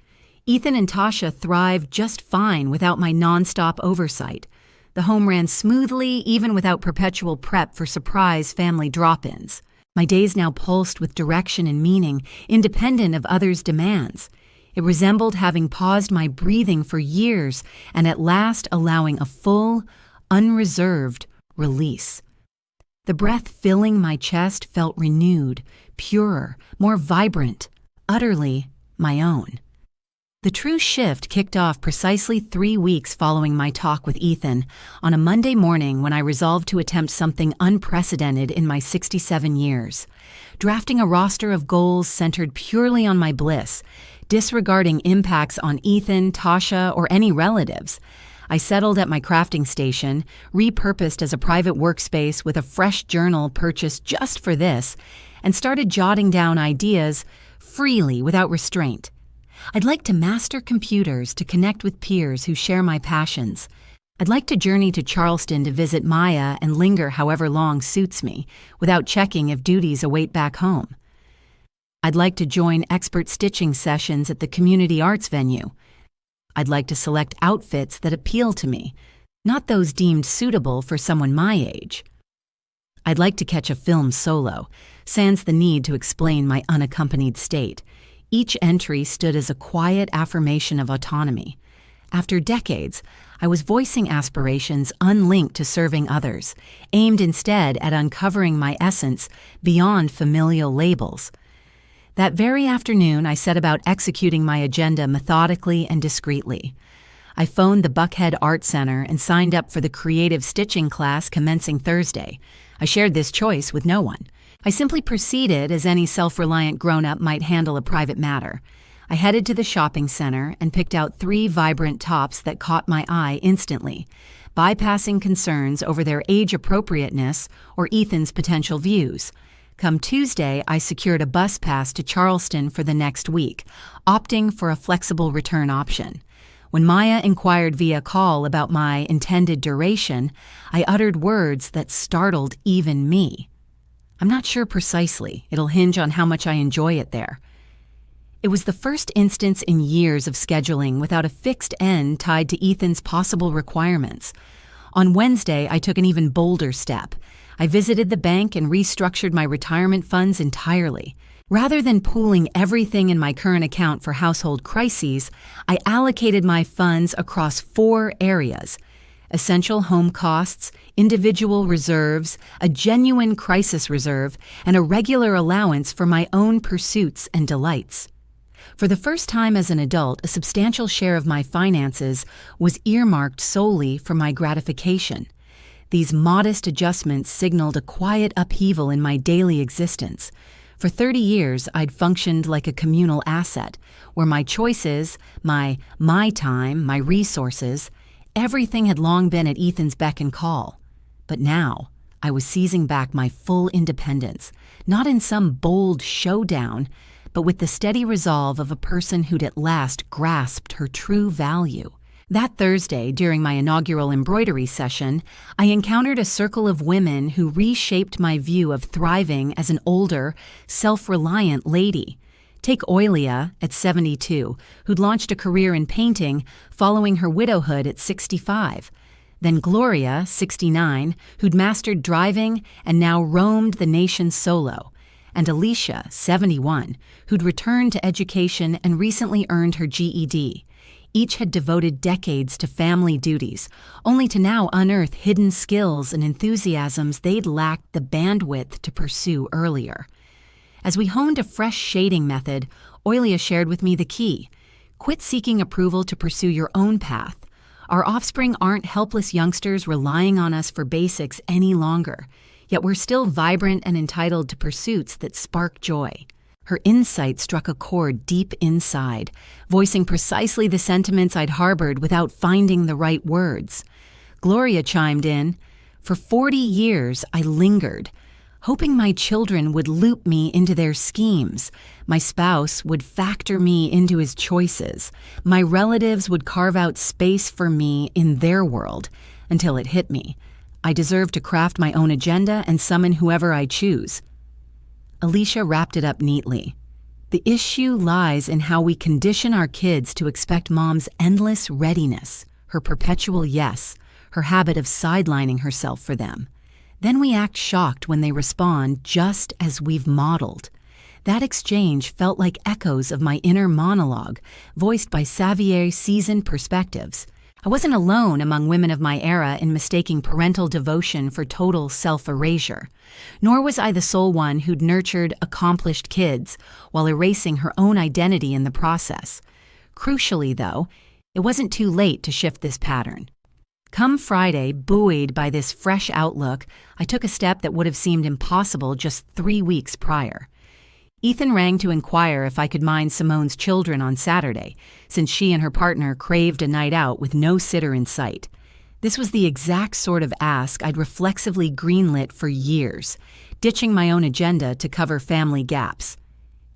Ethan and Tasha thrived just fine without my nonstop oversight. The home ran smoothly, even without perpetual prep for surprise family drop-ins. My days now pulsed with direction and meaning, independent of others' demands. It resembled having paused my breathing for years and at last allowing a full, unreserved release. The breath filling my chest felt renewed, purer, more vibrant, utterly my own. The true shift kicked off precisely 3 weeks following my talk with Ethan, on a Monday morning when I resolved to attempt something unprecedented in my 67 years, drafting a roster of goals centered purely on my bliss, disregarding impacts on Ethan, Tasha, or any relatives. I settled at my crafting station, repurposed as a private workspace with a fresh journal purchased just for this, and started jotting down ideas freely without restraint. I'd like to master computers to connect with peers who share my passions. I'd like to journey to Charleston to visit Maya and linger however long suits me, without checking if duties await back home. I'd like to join expert stitching sessions at the community arts venue. I'd like to select outfits that appeal to me, not those deemed suitable for someone my age. I'd like to catch a film solo, sans the need to explain my unaccompanied state. Each entry stood as a quiet affirmation of autonomy. After decades, I was voicing aspirations unlinked to serving others, aimed instead at uncovering my essence beyond familial labels. That very afternoon, I set about executing my agenda methodically and discreetly. I phoned the Buckhead Art Center and signed up for the creative stitching class commencing Thursday. I shared this choice with no one. I simply proceeded as any self-reliant grown-up might handle a private matter. I headed to the shopping center and picked out 3 vibrant tops that caught my eye instantly, bypassing concerns over their age appropriateness or Ethan's potential views. Come Tuesday, I secured a bus pass to Charleston for the next week, opting for a flexible return option. When Maya inquired via call about my intended duration, I uttered words that startled even me. I'm not sure precisely. It'll hinge on how much I enjoy it there. It was the first instance in years of scheduling without a fixed end tied to Ethan's possible requirements. On Wednesday, I took an even bolder step. I visited the bank and restructured my retirement funds entirely. Rather than pooling everything in my current account for household crises, I allocated my funds across 4 areas: essential home costs, individual reserves, a genuine crisis reserve, and a regular allowance for my own pursuits and delights. For the first time as an adult, a substantial share of my finances was earmarked solely for my gratification. These modest adjustments signaled a quiet upheaval in my daily existence. For 30 years, I'd functioned like a communal asset, where my choices, my time, my resources, everything had long been at Ethan's beck and call. But now, I was seizing back my full independence, not in some bold showdown, but with the steady resolve of a person who'd at last grasped her true value. That Thursday, during my inaugural embroidery session, I encountered a circle of women who reshaped my view of thriving as an older, self-reliant lady. Take Oilia, at 72, who'd launched a career in painting following her widowhood at 65. Then Gloria, 69, who'd mastered driving and now roamed the nation solo. And Alicia, 71, who'd returned to education and recently earned her GED. Each had devoted decades to family duties, only to now unearth hidden skills and enthusiasms they'd lacked the bandwidth to pursue earlier. As we honed a fresh shading method, Oilia shared with me the key. Quit seeking approval to pursue your own path. Our offspring aren't helpless youngsters relying on us for basics any longer, yet we're still vibrant and entitled to pursuits that spark joy. Her insight struck a chord deep inside, voicing precisely the sentiments I'd harbored without finding the right words. Gloria chimed in, "For 40 years I lingered, hoping my children would loop me into their schemes, my spouse would factor me into his choices, my relatives would carve out space for me in their world, until it hit me. I deserve to craft my own agenda and summon whoever I choose." Alicia wrapped it up neatly. The issue lies in how we condition our kids to expect mom's endless readiness, her perpetual yes, her habit of sidelining herself for them. Then we act shocked when they respond just as we've modeled. That exchange felt like echoes of my inner monologue, voiced by Savier's seasoned perspectives. I wasn't alone among women of my era in mistaking parental devotion for total self-erasure, nor was I the sole one who'd nurtured accomplished kids while erasing her own identity in the process. Crucially, though, it wasn't too late to shift this pattern. Come Friday, buoyed by this fresh outlook, I took a step that would have seemed impossible just 3 weeks prior. Ethan rang to inquire if I could mind Simone's children on Saturday, since she and her partner craved a night out with no sitter in sight. This was the exact sort of ask I'd reflexively greenlit for years, ditching my own agenda to cover family gaps.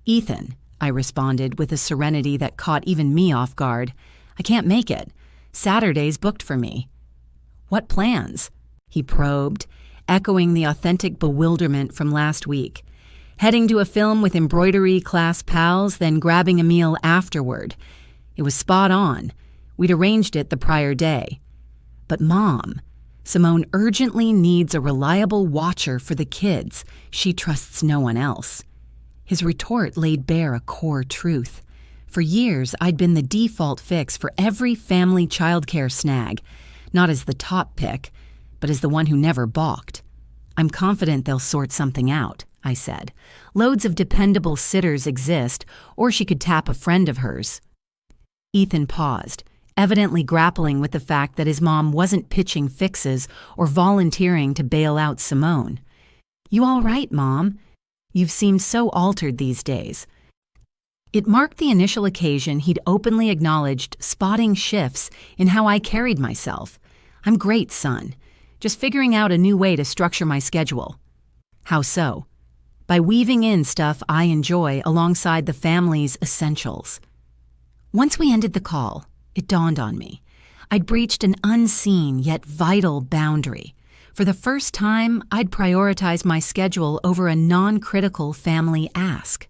"Ethan," I responded with a serenity that caught even me off guard, "I can't make it. Saturday's booked for me." "What plans?" he probed, echoing the authentic bewilderment from last week. Heading to a film with embroidery class pals, then grabbing a meal afterward. It was spot on. We'd arranged it the prior day. "But Mom, Simone urgently needs a reliable watcher for the kids. She trusts no one else." His retort laid bare a core truth. For years, I'd been the default fix for every family childcare snag, not as the top pick, but as the one who never balked. "I'm confident they'll sort something out," I said. "Loads of dependable sitters exist, or she could tap a friend of hers." Ethan paused, evidently grappling with the fact that his mom wasn't pitching fixes or volunteering to bail out Simone. "You all right, Mom?" You've seemed so altered these days." It marked the initial occasion he'd openly acknowledged spotting shifts in how I carried myself. "I'm great, son. Just figuring out a new way to structure my schedule." "How so?" "By weaving in stuff I enjoy alongside the family's essentials." Once we ended the call, it dawned on me. I'd breached an unseen yet vital boundary. For the first time, I'd prioritized my schedule over a non-critical family ask.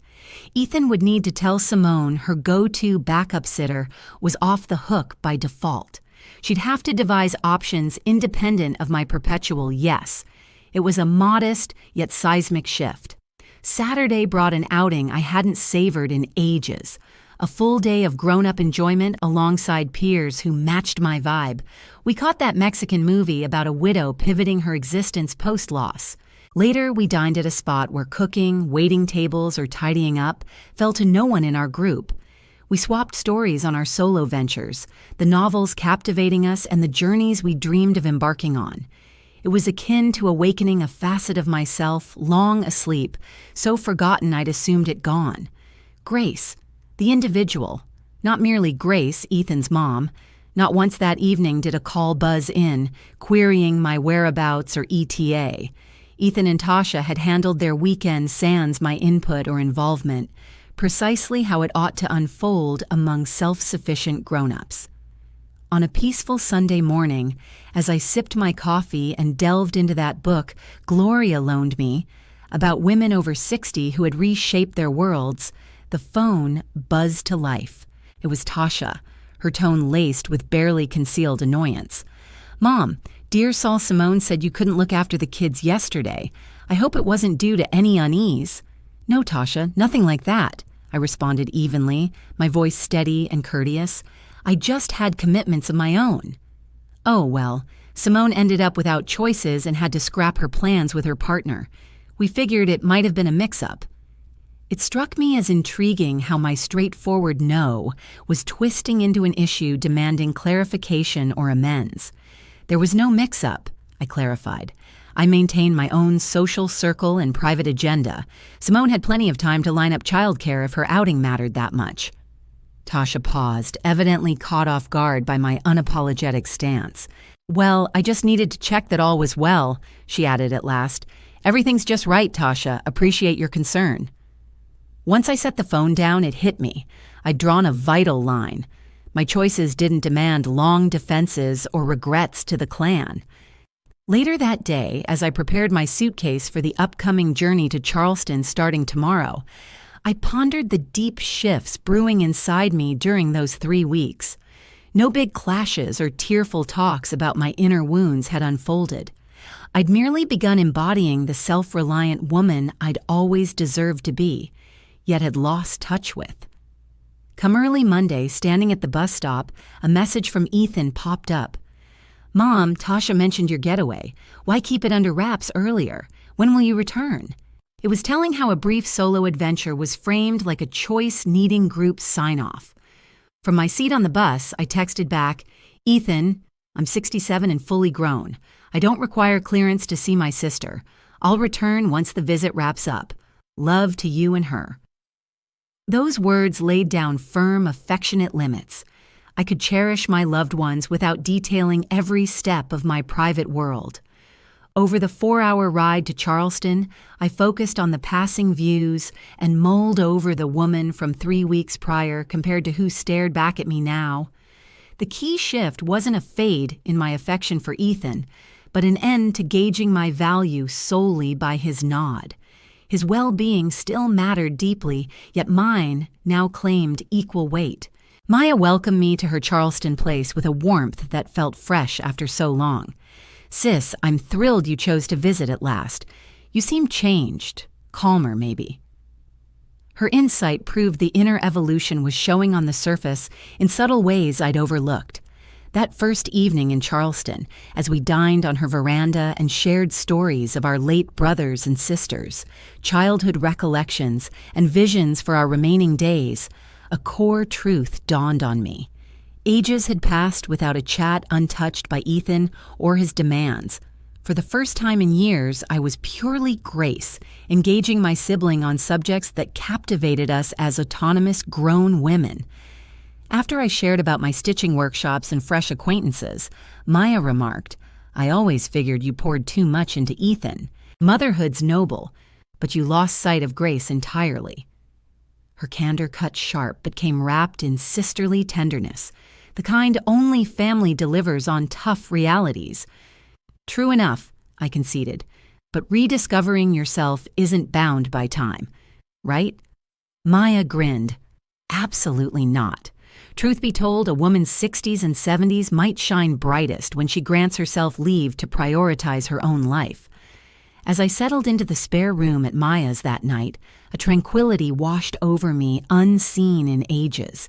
Ethan would need to tell Simone her go-to backup sitter was off the hook by default. She'd have to devise options independent of my perpetual yes. It was a modest yet seismic shift. Saturday brought an outing I hadn't savored in ages. A full day of grown-up enjoyment alongside peers who matched my vibe. We caught that Mexican movie about a widow pivoting her existence post-loss. Later, we dined at a spot where cooking, waiting tables, or tidying up fell to no one in our group. We swapped stories on our solo ventures, the novels captivating us and the journeys we dreamed of embarking on. It was akin to awakening a facet of myself long asleep, so forgotten I'd assumed it gone. Grace, the individual, not merely Grace, Ethan's mom. Not once that evening did a call buzz in, querying my whereabouts or ETA. Ethan and Tasha had handled their weekend sans my input or involvement, precisely how it ought to unfold among self-sufficient grown-ups. On a peaceful Sunday morning, as I sipped my coffee and delved into that book Gloria loaned me, about women over 60 who had reshaped their worlds, the phone buzzed to life. It was Tasha, her tone laced with barely concealed annoyance. "Mom, dear Saul Simone said you couldn't look after the kids yesterday. I hope it wasn't due to any unease." "No, Tasha, nothing like that," I responded evenly, my voice steady and courteous. "I just had commitments of my own." "Oh, well, Simone ended up without choices and had to scrap her plans with her partner. We figured it might have been a mix-up." It struck me as intriguing how my straightforward no was twisting into an issue demanding clarification or amends. "There was no mix-up," I clarified. "I maintain my own social circle and private agenda. Simone had plenty of time to line up childcare if her outing mattered that much." Tasha paused, evidently caught off guard by my unapologetic stance. "Well, I just needed to check that all was well," she added at last. "Everything's just right, Tasha. Appreciate your concern." Once I set the phone down, it hit me. I'd drawn a vital line. My choices didn't demand long defenses or regrets to the clan. Later that day, as I prepared my suitcase for the upcoming journey to Charleston starting tomorrow, I pondered the deep shifts brewing inside me during those 3 weeks. No big clashes or tearful talks about my inner wounds had unfolded. I'd merely begun embodying the self-reliant woman I'd always deserved to be, yet had lost touch with. Come early Monday, standing at the bus stop, a message from Ethan popped up. "Mom, Tasha mentioned your getaway. Why keep it under wraps earlier? When will you return?" It was telling how a brief solo adventure was framed like a choice-needing group sign-off. From my seat on the bus, I texted back, "Ethan, I'm 67 and fully grown. I don't require clearance to see my sister. I'll return once the visit wraps up. Love to you and her." Those words laid down firm, affectionate limits. I could cherish my loved ones without detailing every step of my private world. Over the 4-hour ride to Charleston, I focused on the passing views and mulled over the woman from 3 weeks prior compared to who stared back at me now. The key shift wasn't a fade in my affection for Ethan, but an end to gauging my value solely by his nod. His well-being still mattered deeply, yet mine now claimed equal weight. Maya welcomed me to her Charleston place with a warmth that felt fresh after so long. "Sis, I'm thrilled you chose to visit at last. You seem changed, calmer maybe." Her insight proved the inner evolution was showing on the surface in subtle ways I'd overlooked. That first evening in Charleston, as we dined on her veranda and shared stories of our late brothers and sisters, childhood recollections, and visions for our remaining days, a core truth dawned on me. Ages had passed without a chat untouched by Ethan or his demands. For the first time in years, I was purely Grace, engaging my sibling on subjects that captivated us as autonomous grown women. After I shared about my stitching workshops and fresh acquaintances, Maya remarked, "I always figured you poured too much into Ethan. Motherhood's noble, but you lost sight of Grace entirely." Her candor cut sharp but came wrapped in sisterly tenderness, the kind only family delivers on tough realities. "True enough," I conceded, "but rediscovering yourself isn't bound by time, right?" Maya grinned. "Absolutely not. Truth be told, a woman's 60s and 70s might shine brightest when she grants herself leave to prioritize her own life." As I settled into the spare room at Maya's that night, a tranquility washed over me unseen in ages.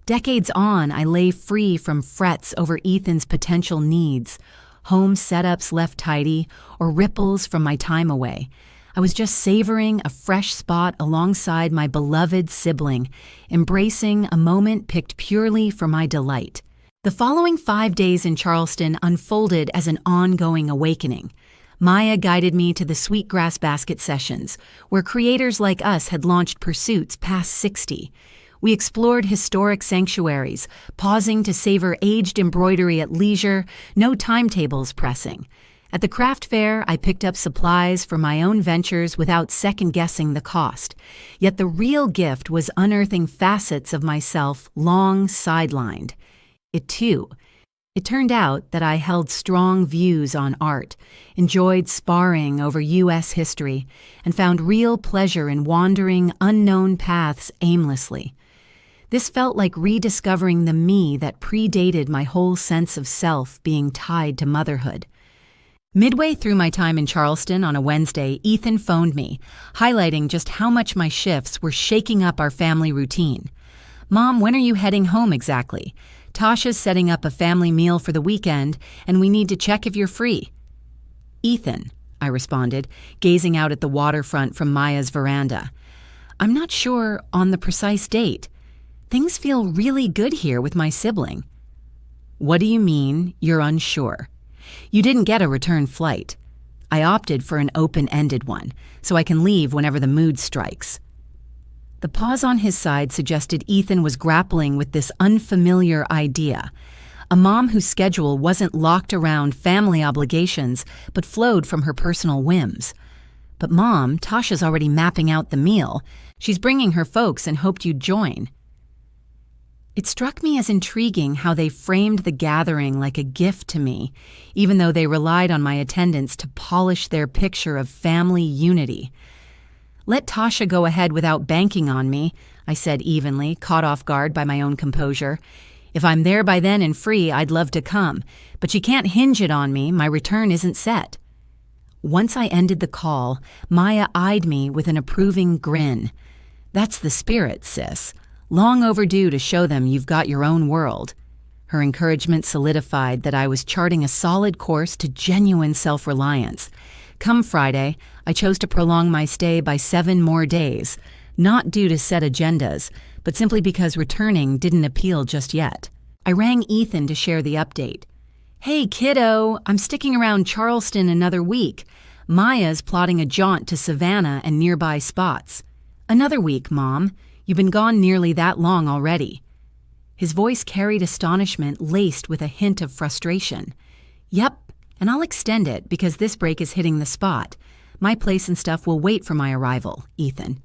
Decades on, I lay free from frets over Ethan's potential needs, home setups left tidy, or ripples from my time away. I was just savoring a fresh spot alongside my beloved sibling, embracing a moment picked purely for my delight. The following 5 days in Charleston unfolded as an ongoing awakening. Maya guided me to the Sweetgrass Basket sessions, where creators like us had launched pursuits past 60. We explored historic sanctuaries, pausing to savor aged embroidery at leisure, no timetables pressing. At the craft fair, I picked up supplies for my own ventures without second-guessing the cost. Yet the real gift was unearthing facets of myself long sidelined. It turned out that I held strong views on art, enjoyed sparring over U.S. history, and found real pleasure in wandering unknown paths aimlessly. This felt like rediscovering the me that predated my whole sense of self being tied to motherhood. Midway through my time in Charleston on a Wednesday, Ethan phoned me, highlighting just how much my shifts were shaking up our family routine. "Mom, when are you heading home exactly? Tasha's setting up a family meal for the weekend, and we need to check if you're free." "Ethan," I responded, gazing out at the waterfront from Maya's veranda. "I'm not sure on the precise date. Things feel really good here with my sibling." "What do you mean you're unsure? You didn't get a return flight. I opted for an open-ended one, so I can leave whenever the mood strikes." The pause on his side suggested Ethan was grappling with this unfamiliar idea, a mom whose schedule wasn't locked around family obligations but flowed from her personal whims. "But Mom, Tasha's already mapping out the meal. She's bringing her folks and hoped you'd join." It struck me as intriguing how they framed the gathering like a gift to me, even though they relied on my attendance to polish their picture of family unity. "Let Tasha go ahead without banking on me," I said evenly, caught off guard by my own composure. "If I'm there by then and free, I'd love to come, but she can't hinge it on me. My return isn't set." Once I ended the call, Maya eyed me with an approving grin. "That's the spirit, sis. Long overdue to show them you've got your own world." Her encouragement solidified that I was charting a solid course to genuine self-reliance. Come Friday, I chose to prolong my stay by 7 more days, not due to set agendas, but simply because returning didn't appeal just yet. I rang Ethan to share the update. "Hey, kiddo, I'm sticking around Charleston another week. Maya's plotting a jaunt to Savannah and nearby spots." "Another week, Mom. You've been gone nearly that long already." His voice carried astonishment laced with a hint of frustration. "Yep, and I'll extend it because this break is hitting the spot. My place and stuff will wait for my arrival, Ethan."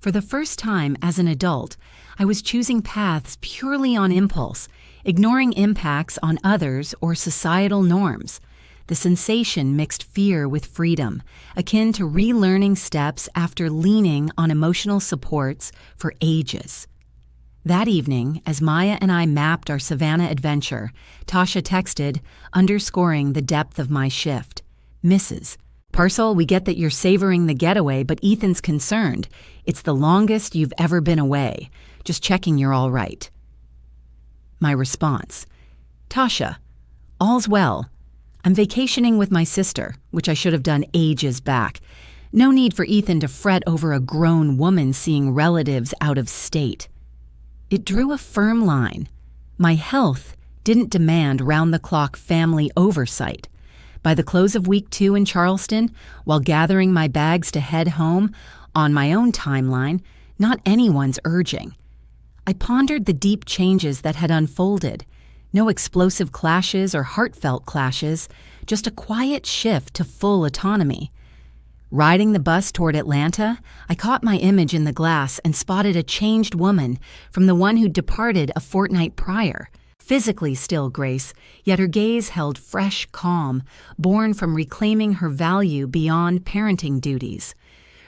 For the first time as an adult, I was choosing paths purely on impulse, ignoring impacts on others or societal norms. The sensation mixed fear with freedom, akin to relearning steps after leaning on emotional supports for ages. That evening, as Maya and I mapped our Savannah adventure, Tasha texted, underscoring the depth of my shift. "Mrs. Parcel, we get that you're savoring the getaway, but Ethan's concerned. It's the longest you've ever been away. Just checking you're all right." My response, "Tasha, all's well. I'm vacationing with my sister, which I should have done ages back. No need for Ethan to fret over a grown woman seeing relatives out of state." It drew a firm line. My health didn't demand round-the-clock family oversight. By the close of week 2 in Charleston, while gathering my bags to head home on my own timeline, not anyone's urging, I pondered the deep changes that had unfolded. No explosive clashes or heartfelt clashes, just a quiet shift to full autonomy. Riding the bus toward Atlanta, I caught my image in the glass and spotted a changed woman from the one who'd departed a fortnight prior. Physically still Grace, yet her gaze held fresh calm, born from reclaiming her value beyond parenting duties.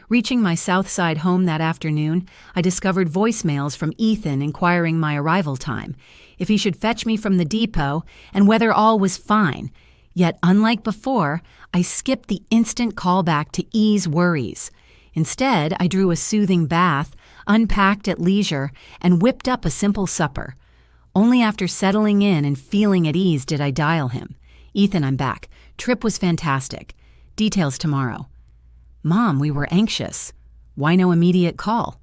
Reaching my South Side home that afternoon, I discovered voicemails from Ethan inquiring my arrival time, if he should fetch me from the depot, and whether all was fine. Yet, unlike before, I skipped the instant callback to ease worries. Instead, I drew a soothing bath, unpacked at leisure, and whipped up a simple supper. Only after settling in and feeling at ease did I dial him. "Ethan, I'm back. Trip was fantastic. Details tomorrow." "Mom, we were anxious. Why no immediate call?"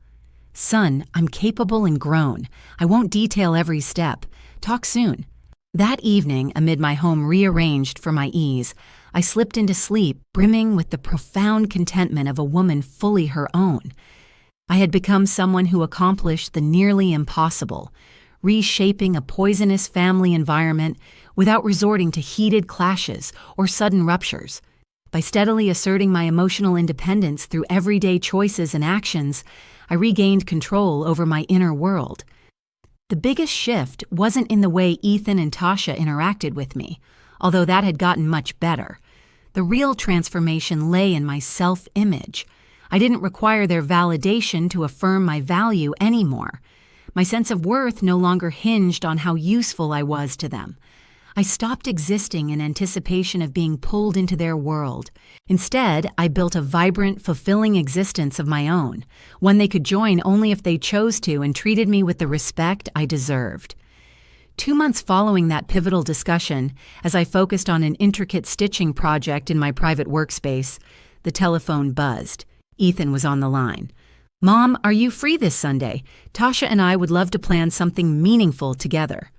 "Son, I'm capable and grown. I won't detail every step. Talk soon." That evening, amid my home rearranged for my ease, I slipped into sleep, brimming with the profound contentment of a woman fully her own. I had become someone who accomplished the nearly impossible, reshaping a poisonous family environment without resorting to heated clashes or sudden ruptures. By steadily asserting my emotional independence through everyday choices and actions, I regained control over my inner world. The biggest shift wasn't in the way Ethan and Tasha interacted with me, although that had gotten much better. The real transformation lay in my self-image. I didn't require their validation to affirm my value anymore. My sense of worth no longer hinged on how useful I was to them. I stopped existing in anticipation of being pulled into their world. Instead, I built a vibrant, fulfilling existence of my own, one they could join only if they chose to and treated me with the respect I deserved. 2 months following that pivotal discussion, as I focused on an intricate stitching project in my private workspace, the telephone buzzed. Ethan was on the line. "Mom, are you free this Sunday? Tasha and I would love to plan something meaningful together."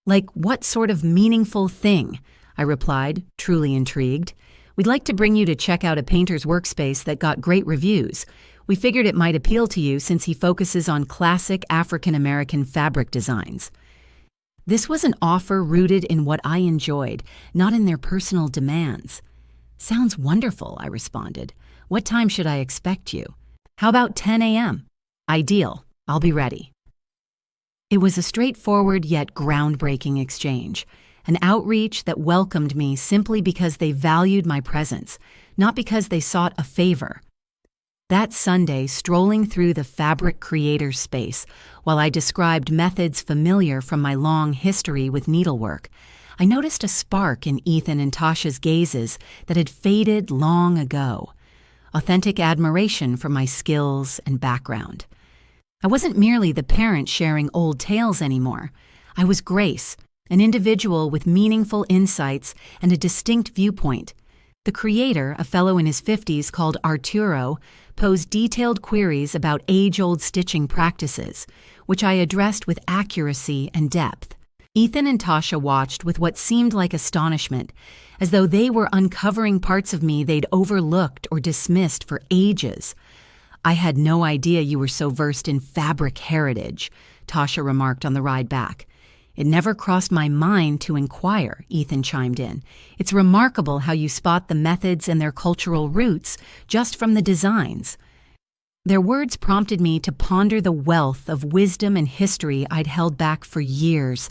"Like what sort of meaningful thing?" I replied, truly intrigued. "We'd like to bring you to check out a painter's workspace that got great reviews. We figured it might appeal to you since he focuses on classic African-American fabric designs." This was an offer rooted in what I enjoyed, not in their personal demands. "Sounds wonderful," I responded. "What time should I expect you?" "How about 10 a.m.? "Ideal. I'll be ready." It was a straightforward yet groundbreaking exchange, an outreach that welcomed me simply because they valued my presence, not because they sought a favor. That Sunday, strolling through the fabric creator space, while I described methods familiar from my long history with needlework, I noticed a spark in Ethan and Tasha's gazes that had faded long ago. Authentic admiration for my skills and background. I wasn't merely the parent sharing old tales anymore. I was Grace, an individual with meaningful insights and a distinct viewpoint. The creator, a fellow in his 50s called Arturo, posed detailed queries about age-old stitching practices, which I addressed with accuracy and depth. Ethan and Tasha watched with what seemed like astonishment, as though they were uncovering parts of me they'd overlooked or dismissed for ages. "I had no idea you were so versed in fabric heritage," Tasha remarked on the ride back. "It never crossed my mind to inquire," Ethan chimed in. "It's remarkable how you spot the methods and their cultural roots just from the designs." Their words prompted me to ponder the wealth of wisdom and history I'd held back for years,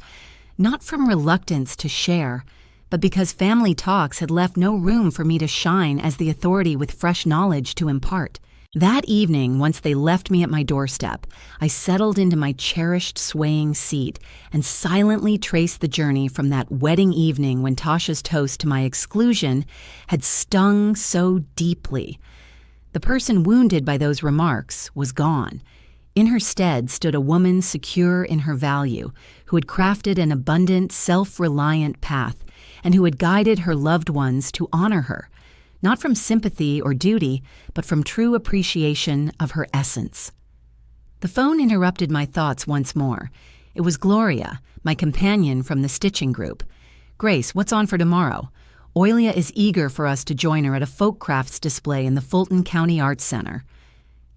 not from reluctance to share, but because family talks had left no room for me to shine as the authority with fresh knowledge to impart. That evening, once they left me at my doorstep, I settled into my cherished swaying seat and silently traced the journey from that wedding evening when Tasha's toast to my exclusion had stung so deeply. The person wounded by those remarks was gone. In her stead stood a woman secure in her value, who had crafted an abundant, self-reliant path, and who had guided her loved ones to honor her, not from sympathy or duty, but from true appreciation of her essence. The phone interrupted my thoughts once more. It was Gloria, my companion from the stitching group. "Grace, what's on for tomorrow? Oilia is eager for us to join her at a folk crafts display in the Fulton County Arts Center.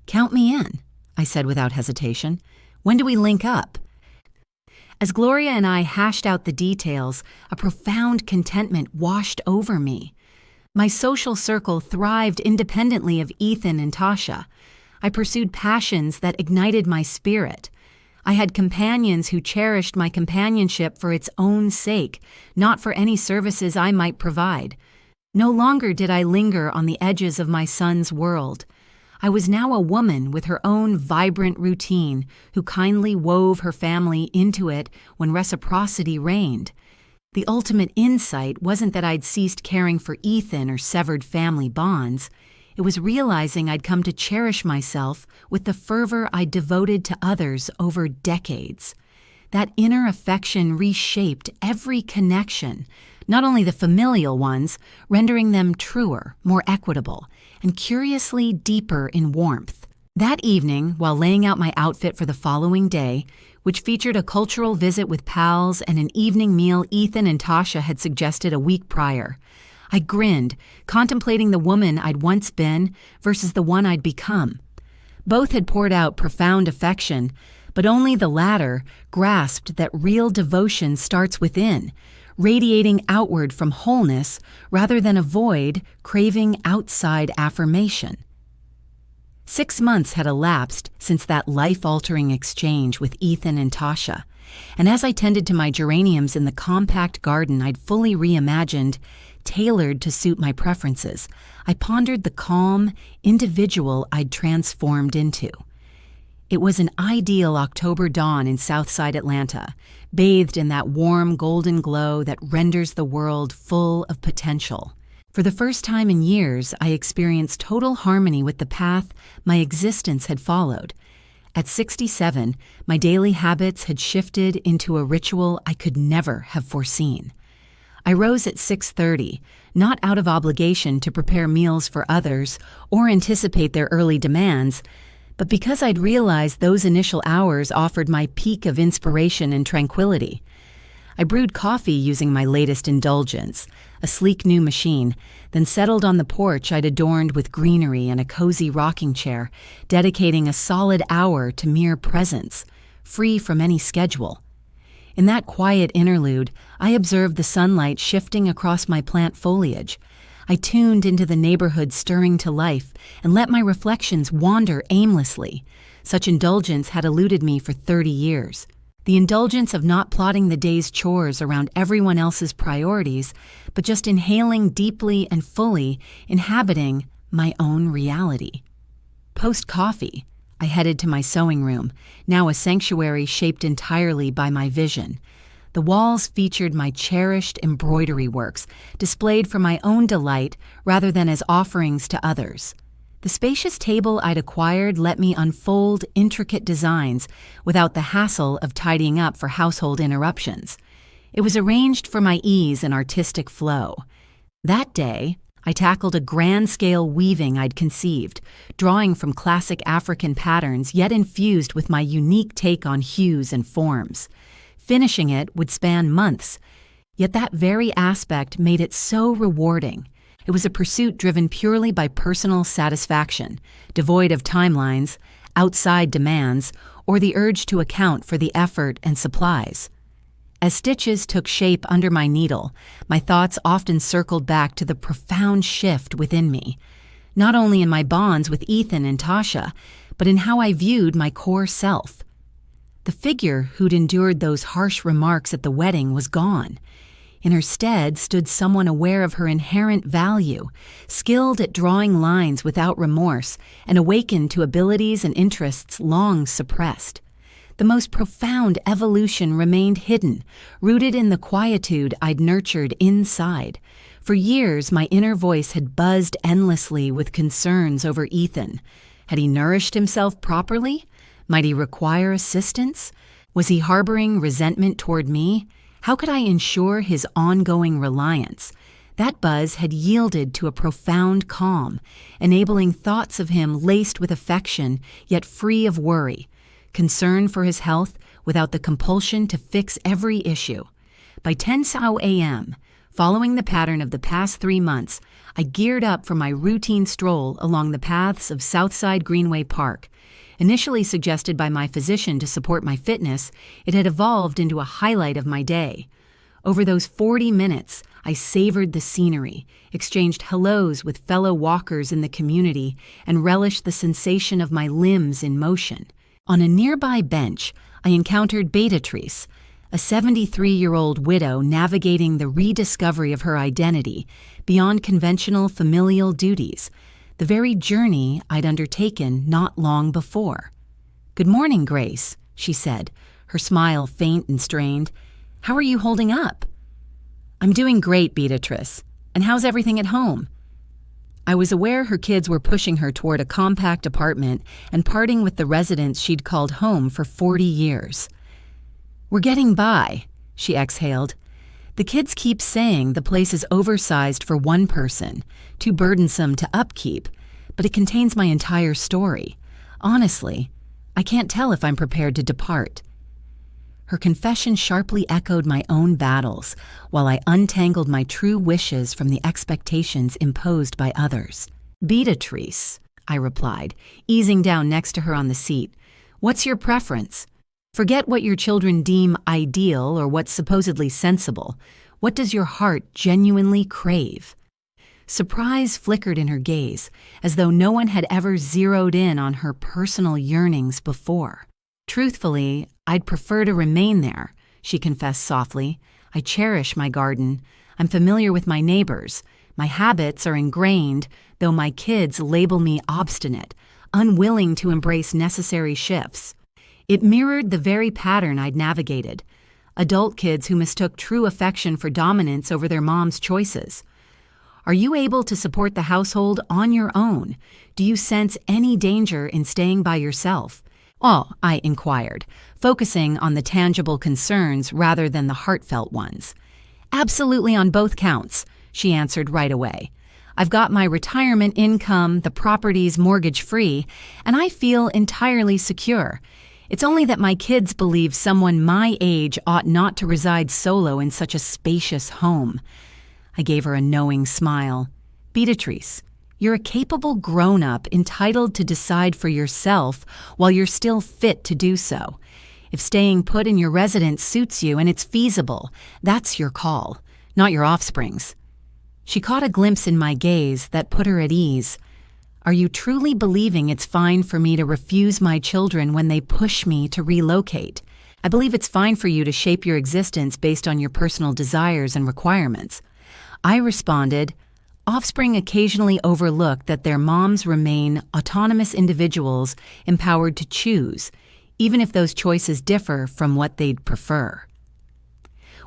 Count me in, I said without hesitation. When do we link up? As Gloria and I hashed out the details, a profound contentment washed over me. My social circle thrived independently of Ethan and Tasha. I pursued passions that ignited my spirit. I had companions who cherished my companionship for its own sake, not for any services I might provide. No longer did I linger on the edges of my son's world. I was now a woman with her own vibrant routine who kindly wove her family into it when reciprocity reigned. The ultimate insight wasn't that I'd ceased caring for Ethan or severed family bonds. It was realizing I'd come to cherish myself with the fervor I'd devoted to others over decades. That inner affection reshaped every connection, not only the familial ones, rendering them truer, more equitable, and curiously deeper in warmth. That evening, while laying out my outfit for the following day, which featured a cultural visit with pals and an evening meal Ethan and Tasha had suggested a week prior, I grinned, contemplating the woman I'd once been versus the one I'd become. Both had poured out profound affection, but only the latter grasped that real devotion starts within, radiating outward from wholeness rather than a void craving outside affirmation. 6 months had elapsed since that life-altering exchange with Ethan and Tasha, and as I tended to my geraniums in the compact garden I'd fully reimagined, tailored to suit my preferences, I pondered the calm individual I'd transformed into. It was an ideal October dawn in Southside Atlanta, bathed in that warm golden glow that renders the world full of potential. For the first time in years, I experienced total harmony with the path my existence had followed. At 67, my daily habits had shifted into a ritual I could never have foreseen. I rose at 6:30, not out of obligation to prepare meals for others or anticipate their early demands, but because I'd realized those initial hours offered my peak of inspiration and tranquility. I brewed coffee using my latest indulgence, a sleek new machine, then settled on the porch I'd adorned with greenery and a cozy rocking chair, dedicating a solid hour to mere presence, free from any schedule. In that quiet interlude, I observed the sunlight shifting across my plant foliage. I tuned into the neighborhood stirring to life and let my reflections wander aimlessly. Such indulgence had eluded me for 30 years. The indulgence of not plotting the day's chores around everyone else's priorities, but just inhaling deeply and fully, inhabiting my own reality. Post-coffee, I headed to my sewing room, now a sanctuary shaped entirely by my vision. The walls featured my cherished embroidery works, displayed for my own delight rather than as offerings to others. The spacious table I'd acquired let me unfold intricate designs without the hassle of tidying up for household interruptions. It was arranged for my ease and artistic flow. That day, I tackled a grand-scale weaving I'd conceived, drawing from classic African patterns yet infused with my unique take on hues and forms. Finishing it would span months, yet that very aspect made it so rewarding. It was a pursuit driven purely by personal satisfaction, devoid of timelines, outside demands, or the urge to account for the effort and supplies. As stitches took shape under my needle, my thoughts often circled back to the profound shift within me, not only in my bonds with Ethan and Tasha, but in how I viewed my core self. The figure who'd endured those harsh remarks at the wedding was gone. In her stead stood someone aware of her inherent value, skilled at drawing lines without remorse, and awakened to abilities and interests long suppressed. The most profound evolution remained hidden, rooted in the quietude I'd nurtured inside. For years, my inner voice had buzzed endlessly with concerns over Ethan. Had he nourished himself properly? Might he require assistance? Was he harboring resentment toward me? How could I ensure his ongoing reliance? That buzz had yielded to a profound calm, enabling thoughts of him laced with affection, yet free of worry, concern for his health without the compulsion to fix every issue. By 10 a.m., Following the pattern of the past 3 months, I geared up for my routine stroll along the paths of Southside Greenway Park. Initially suggested by my physician to support my fitness, it had evolved into a highlight of my day. Over those 40 minutes, I savored the scenery, exchanged hellos with fellow walkers in the community, and relished the sensation of my limbs in motion. On a nearby bench, I encountered Beatrice, a 73-year-old widow navigating the rediscovery of her identity beyond conventional familial duties, the very journey I'd undertaken not long before. "Good morning, Grace," she said, her smile faint and strained. "How are you holding up?" "I'm doing great, Beatrice. And how's everything at home?" I was aware her kids were pushing her toward a compact apartment and parting with the residence she'd called home for 40 years. "We're getting by," she exhaled. "The kids keep saying the place is oversized for one person, too burdensome to upkeep, but it contains my entire story. Honestly, I can't tell if I'm prepared to depart." Her confession sharply echoed my own battles, while I untangled my true wishes from the expectations imposed by others. "Beatrice," I replied, easing down next to her on the seat, "what's your preference? Forget what your children deem ideal or what's supposedly sensible. What does your heart genuinely crave?" Surprise flickered in her gaze, as though no one had ever zeroed in on her personal yearnings before. "Truthfully, I'd prefer to remain there," she confessed softly. "I cherish my garden. I'm familiar with my neighbors. My habits are ingrained, though my kids label me obstinate, unwilling to embrace necessary shifts." It mirrored the very pattern I'd navigated. Adult kids who mistook true affection for dominance over their mom's choices. "Are you able to support the household on your own? Do you sense any danger in staying by yourself?" "Oh," I inquired, focusing on the tangible concerns rather than the heartfelt ones. "Absolutely on both counts," she answered right away. "I've got my retirement income, the property's mortgage-free, and I feel entirely secure. It's only that my kids believe someone my age ought not to reside solo in such a spacious home." I gave her a knowing smile. "Beatrice, you're a capable grown-up entitled to decide for yourself while you're still fit to do so. If staying put in your residence suits you and it's feasible, that's your call, not your offspring's." She caught a glimpse in my gaze that put her at ease. "Are you truly believing it's fine for me to refuse my children when they push me to relocate? I believe it's fine for you to shape your existence based on your personal desires and requirements." I responded, "Offspring occasionally overlook that their moms remain autonomous individuals empowered to choose, even if those choices differ from what they'd prefer."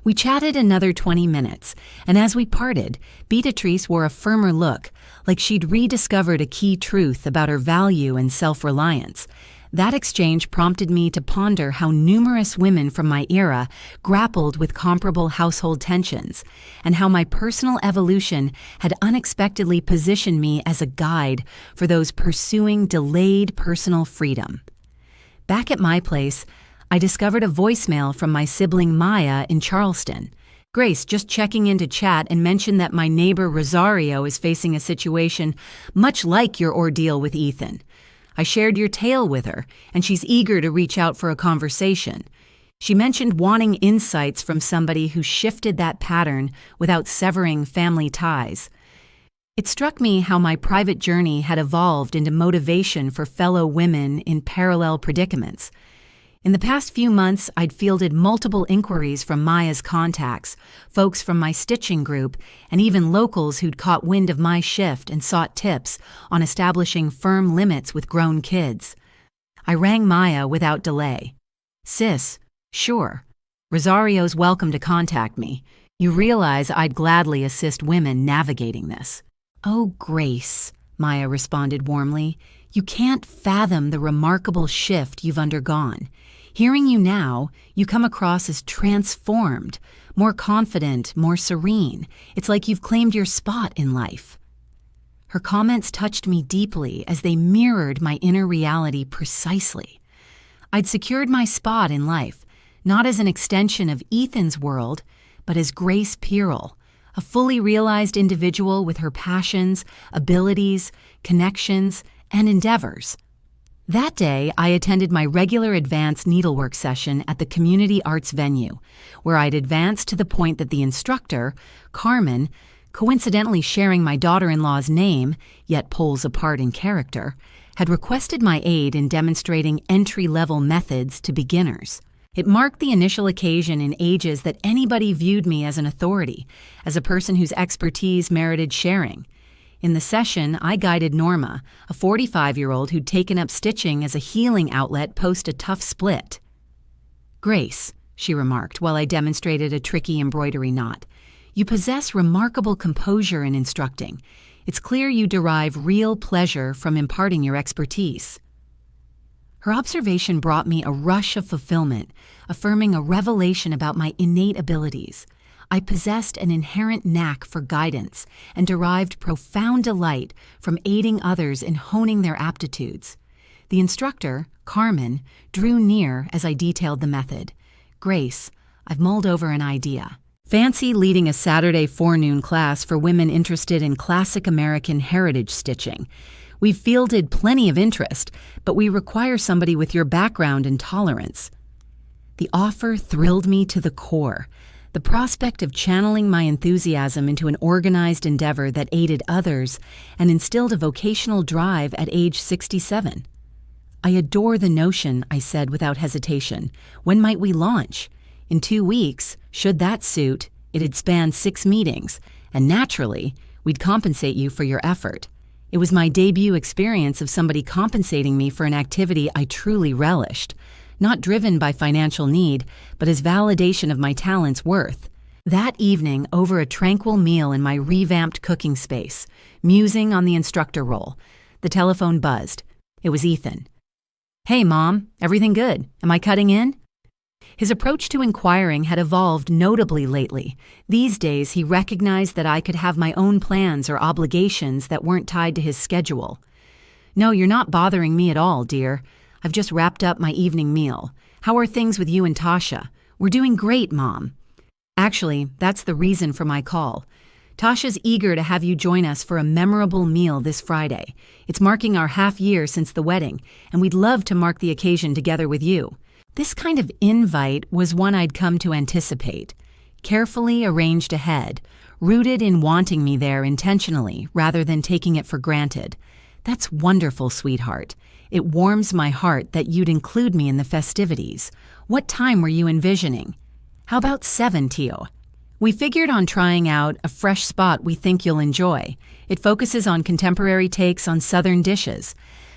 We chatted another 20 minutes, and as we parted, Beatrice wore a firmer look, like she'd rediscovered a key truth about her value and self-reliance. That exchange prompted me to ponder how numerous women from my era grappled with comparable household tensions, and how my personal evolution had unexpectedly positioned me as a guide for those pursuing delayed personal freedom. Back at my place, I discovered a voicemail from my sibling Maya in Charleston. "Grace, just checking in to chat and mentioned that my neighbor Rosario is facing a situation much like your ordeal with Ethan. I shared your tale with her, and she's eager to reach out for a conversation. She mentioned wanting insights from somebody who shifted that pattern without severing family ties." It struck me how my private journey had evolved into motivation for fellow women in parallel predicaments. In the past few months, I'd fielded multiple inquiries from Maya's contacts, folks from my stitching group, and even locals who'd caught wind of my shift and sought tips on establishing firm limits with grown kids. I rang Maya without delay. "Sis, sure. Rosario's welcome to contact me. You realize I'd gladly assist women navigating this." "Oh, Grace," Maya responded warmly, "you can't fathom the remarkable shift you've undergone. Hearing you now, you come across as transformed, more confident, more serene. It's like you've claimed your spot in life." Her comments touched me deeply as they mirrored my inner reality precisely. I'd secured my spot in life, not as an extension of Ethan's world, but as Grace Pearl, a fully realized individual with her passions, abilities, connections, and endeavors. That day, I attended my regular advanced needlework session at the community arts venue, where I'd advanced to the point that the instructor, Carmen, coincidentally sharing my daughter-in-law's name, yet poles apart in character, had requested my aid in demonstrating entry-level methods to beginners. It marked the initial occasion in ages that anybody viewed me as an authority, as a person whose expertise merited sharing. In the session, I guided Norma, a 45-year-old who'd taken up stitching as a healing outlet post a tough split. "Grace," she remarked while I demonstrated a tricky embroidery knot, "you possess remarkable composure in instructing. It's clear you derive real pleasure from imparting your expertise." Her observation brought me a rush of fulfillment, affirming a revelation about my innate abilities. I possessed an inherent knack for guidance and derived profound delight from aiding others in honing their aptitudes. The instructor, Carmen, drew near as I detailed the method. "Grace, I've mulled over an idea. Fancy leading a Saturday forenoon class for women interested in classic American heritage stitching. We've fielded plenty of interest, but we require somebody with your background and tolerance." The offer thrilled me to the core. The prospect of channeling my enthusiasm into an organized endeavor that aided others and instilled a vocational drive at age 67. "I adore the notion," I said without hesitation. "When might we launch?" "In 2 weeks, should that suit. It'd span 6 meetings, and naturally, we'd compensate you for your effort." It was my debut experience of somebody compensating me for an activity I truly relished, not driven by financial need, but as validation of my talent's worth. That evening, over a tranquil meal in my revamped cooking space, musing on the instructor role, the telephone buzzed. It was Ethan. "Hey, Mom, everything good? Am I cutting in?" His approach to inquiring had evolved notably lately. These days, he recognized that I could have my own plans or obligations that weren't tied to his schedule. "No, you're not bothering me at all, dear. I've just wrapped up my evening meal. How are things with you and Tasha?" "We're doing great, Mom." "Actually, that's the reason for my call. Tasha's eager to have you join us for a memorable meal this Friday. It's marking our half year since the wedding, and we'd love to mark the occasion together with you." This kind of invite was one I'd come to anticipate, carefully arranged ahead, rooted in wanting me there intentionally rather than taking it for granted. "That's wonderful, sweetheart. It warms my heart that you'd include me in the festivities. What time were you envisioning?" "How about 7, Tio?" "We figured on trying out a fresh spot we think you'll enjoy. It focuses on contemporary takes on Southern dishes.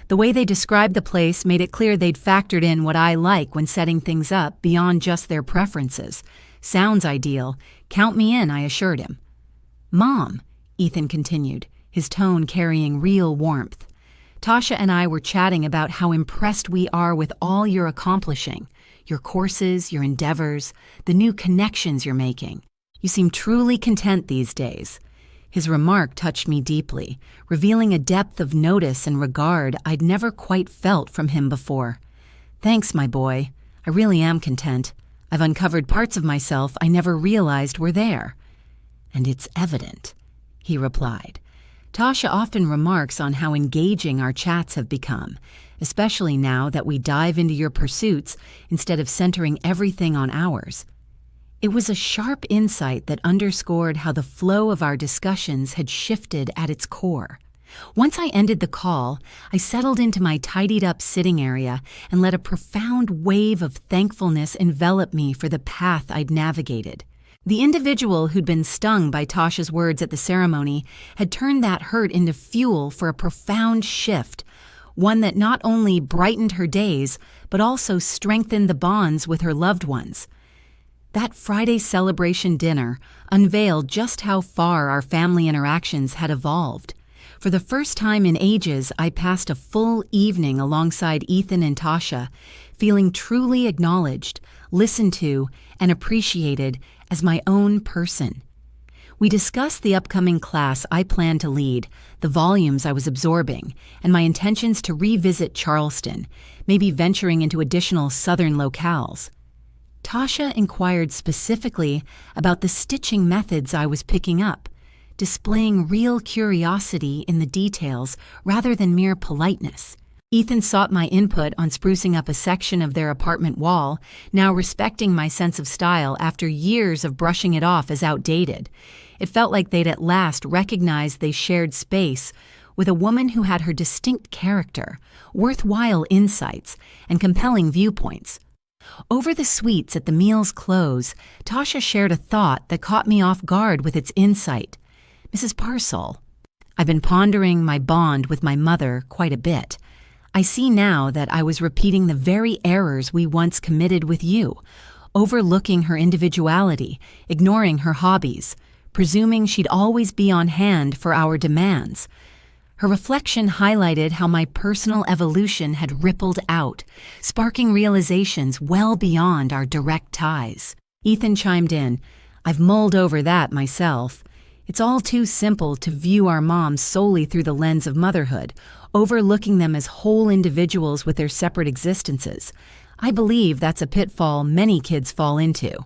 The way they described the place made it clear they'd factored in what I like when setting things up beyond just their preferences. Sounds ideal. Count me in, I assured him. "Mom," Ethan continued, his tone carrying real warmth, "Tasha and I were chatting about how impressed we are with all you're accomplishing, your courses, your endeavors, the new connections you're making. You seem truly content these days." His remark touched me deeply, revealing a depth of notice and regard I'd never quite felt from him before. "Thanks, my boy. I really am content. I've uncovered parts of myself I never realized were there." "And it's evident," he replied. Tasha often remarks on how engaging our chats have become, especially now that we dive into your pursuits instead of centering everything on ours. It was a sharp insight that underscored how the flow of our discussions had shifted at its core. Once I ended the call, I settled into my tidied-up sitting area and let a profound wave of thankfulness envelop me for the path I'd navigated. The individual who'd been stung by Tasha's words at the ceremony had turned that hurt into fuel for a profound shift, one that not only brightened her days, but also strengthened the bonds with her loved ones. That Friday celebration dinner unveiled just how far our family interactions had evolved. For the first time in ages, I passed a full evening alongside Ethan and Tasha, feeling truly acknowledged, listened to, and appreciated as my own person. We discussed the upcoming class I planned to lead, the volumes I was absorbing, and my intentions to revisit Charleston, maybe venturing into additional southern locales. Tasha inquired specifically about the stitching methods I was picking up, displaying real curiosity in the details rather than mere politeness. Ethan sought my input on sprucing up a section of their apartment wall, now respecting my sense of style after years of brushing it off as outdated. It felt like they'd at last recognized they shared space with a woman who had her distinct character, worthwhile insights, and compelling viewpoints. Over the sweets at the meal's close, Tasha shared a thought that caught me off guard with its insight. "Mrs. Parcell, I've been pondering my bond with my mother quite a bit. I see now that I was repeating the very errors we once committed with you, overlooking her individuality, ignoring her hobbies, presuming she'd always be on hand for our demands." Her reflection highlighted how my personal evolution had rippled out, sparking realizations well beyond our direct ties. Ethan chimed in, "I've mulled over that myself. It's all too simple to view our moms solely through the lens of motherhood, overlooking them as whole individuals with their separate existences. I believe that's a pitfall many kids fall into."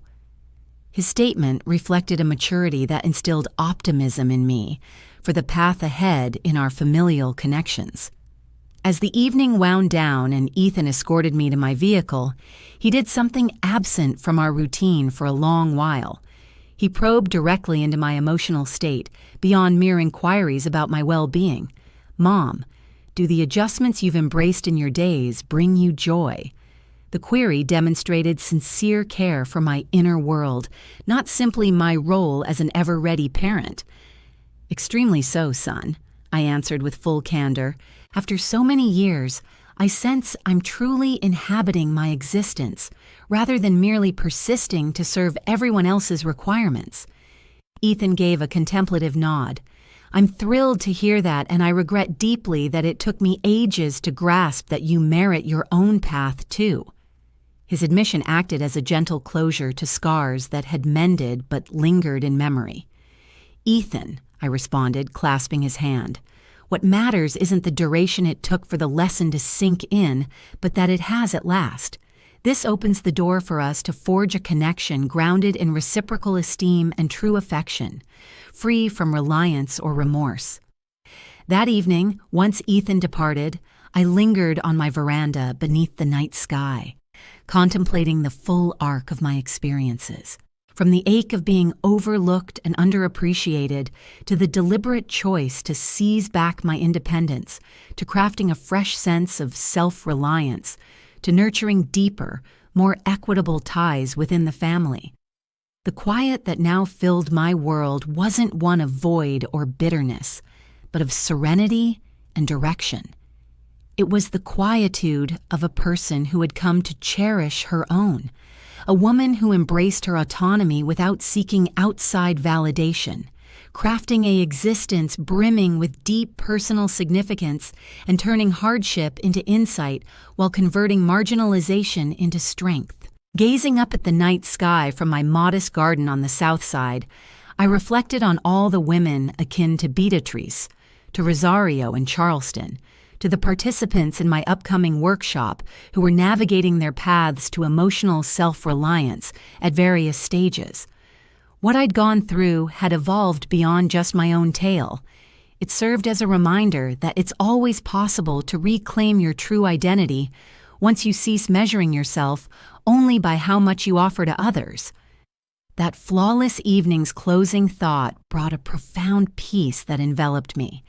His statement reflected a maturity that instilled optimism in me for the path ahead in our familial connections. As the evening wound down and Ethan escorted me to my vehicle, he did something absent from our routine for a long while. He probed directly into my emotional state, beyond mere inquiries about my well-being. "Mom, do the adjustments you've embraced in your days bring you joy?" The query demonstrated sincere care for my inner world, not simply my role as an ever-ready parent. "Extremely so, son," I answered with full candor. "After so many years, I sense I'm truly inhabiting my existence, rather than merely persisting to serve everyone else's requirements." Ethan gave a contemplative nod. "I'm thrilled to hear that, and I regret deeply that it took me ages to grasp that you merit your own path, too." His admission acted as a gentle closure to scars that had mended but lingered in memory. "Ethan," I responded, clasping his hand, "what matters isn't the duration it took for the lesson to sink in, but that it has at last. This opens the door for us to forge a connection grounded in reciprocal esteem and true affection, free from reliance or remorse." That evening, once Ethan departed, I lingered on my veranda beneath the night sky, contemplating the full arc of my experiences. From the ache of being overlooked and underappreciated, to the deliberate choice to seize back my independence, to crafting a fresh sense of self-reliance, to nurturing deeper, more equitable ties within the family. The quiet that now filled my world wasn't one of void or bitterness, but of serenity and direction. It was the quietude of a person who had come to cherish her own, a woman who embraced her autonomy without seeking outside validation, crafting an existence brimming with deep personal significance and turning hardship into insight while converting marginalization into strength. Gazing up at the night sky from my modest garden on the south side, I reflected on all the women akin to Beatrice, to Rosario and Charleston, to the participants in my upcoming workshop who were navigating their paths to emotional self-reliance at various stages. What I'd gone through had evolved beyond just my own tale. It served as a reminder that it's always possible to reclaim your true identity once you cease measuring yourself only by how much you offer to others. That flawless evening's closing thought brought a profound peace that enveloped me.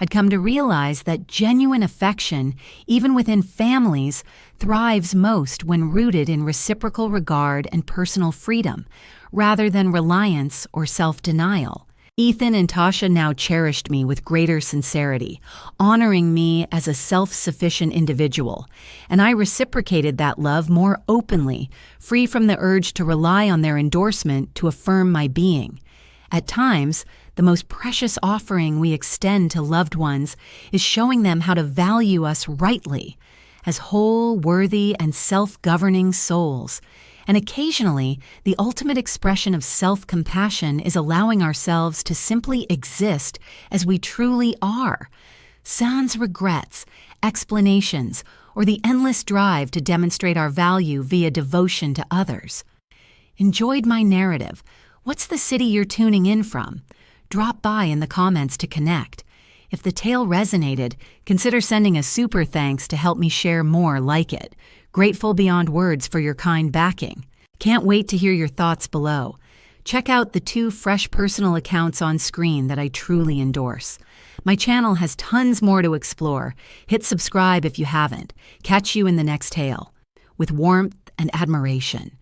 I'd come to realize that genuine affection, even within families, thrives most when rooted in reciprocal regard and personal freedom, rather than reliance or self-denial. Ethan and Tasha now cherished me with greater sincerity, honoring me as a self-sufficient individual, and I reciprocated that love more openly, free from the urge to rely on their endorsement to affirm my being. At times, the most precious offering we extend to loved ones is showing them how to value us rightly, as whole, worthy, and self-governing souls. And occasionally, the ultimate expression of self-compassion is allowing ourselves to simply exist as we truly are. Sans regrets, explanations, or the endless drive to demonstrate our value via devotion to others? Enjoyed my narrative? What's the city you're tuning in from? Drop by in the comments to connect. If the tale resonated, consider sending a super thanks to help me share more like it. Grateful beyond words for your kind backing. Can't wait to hear your thoughts below. Check out the 2 fresh personal accounts on screen that I truly endorse. My channel has tons more to explore. Hit subscribe if you haven't. Catch you in the next tale. With warmth and admiration.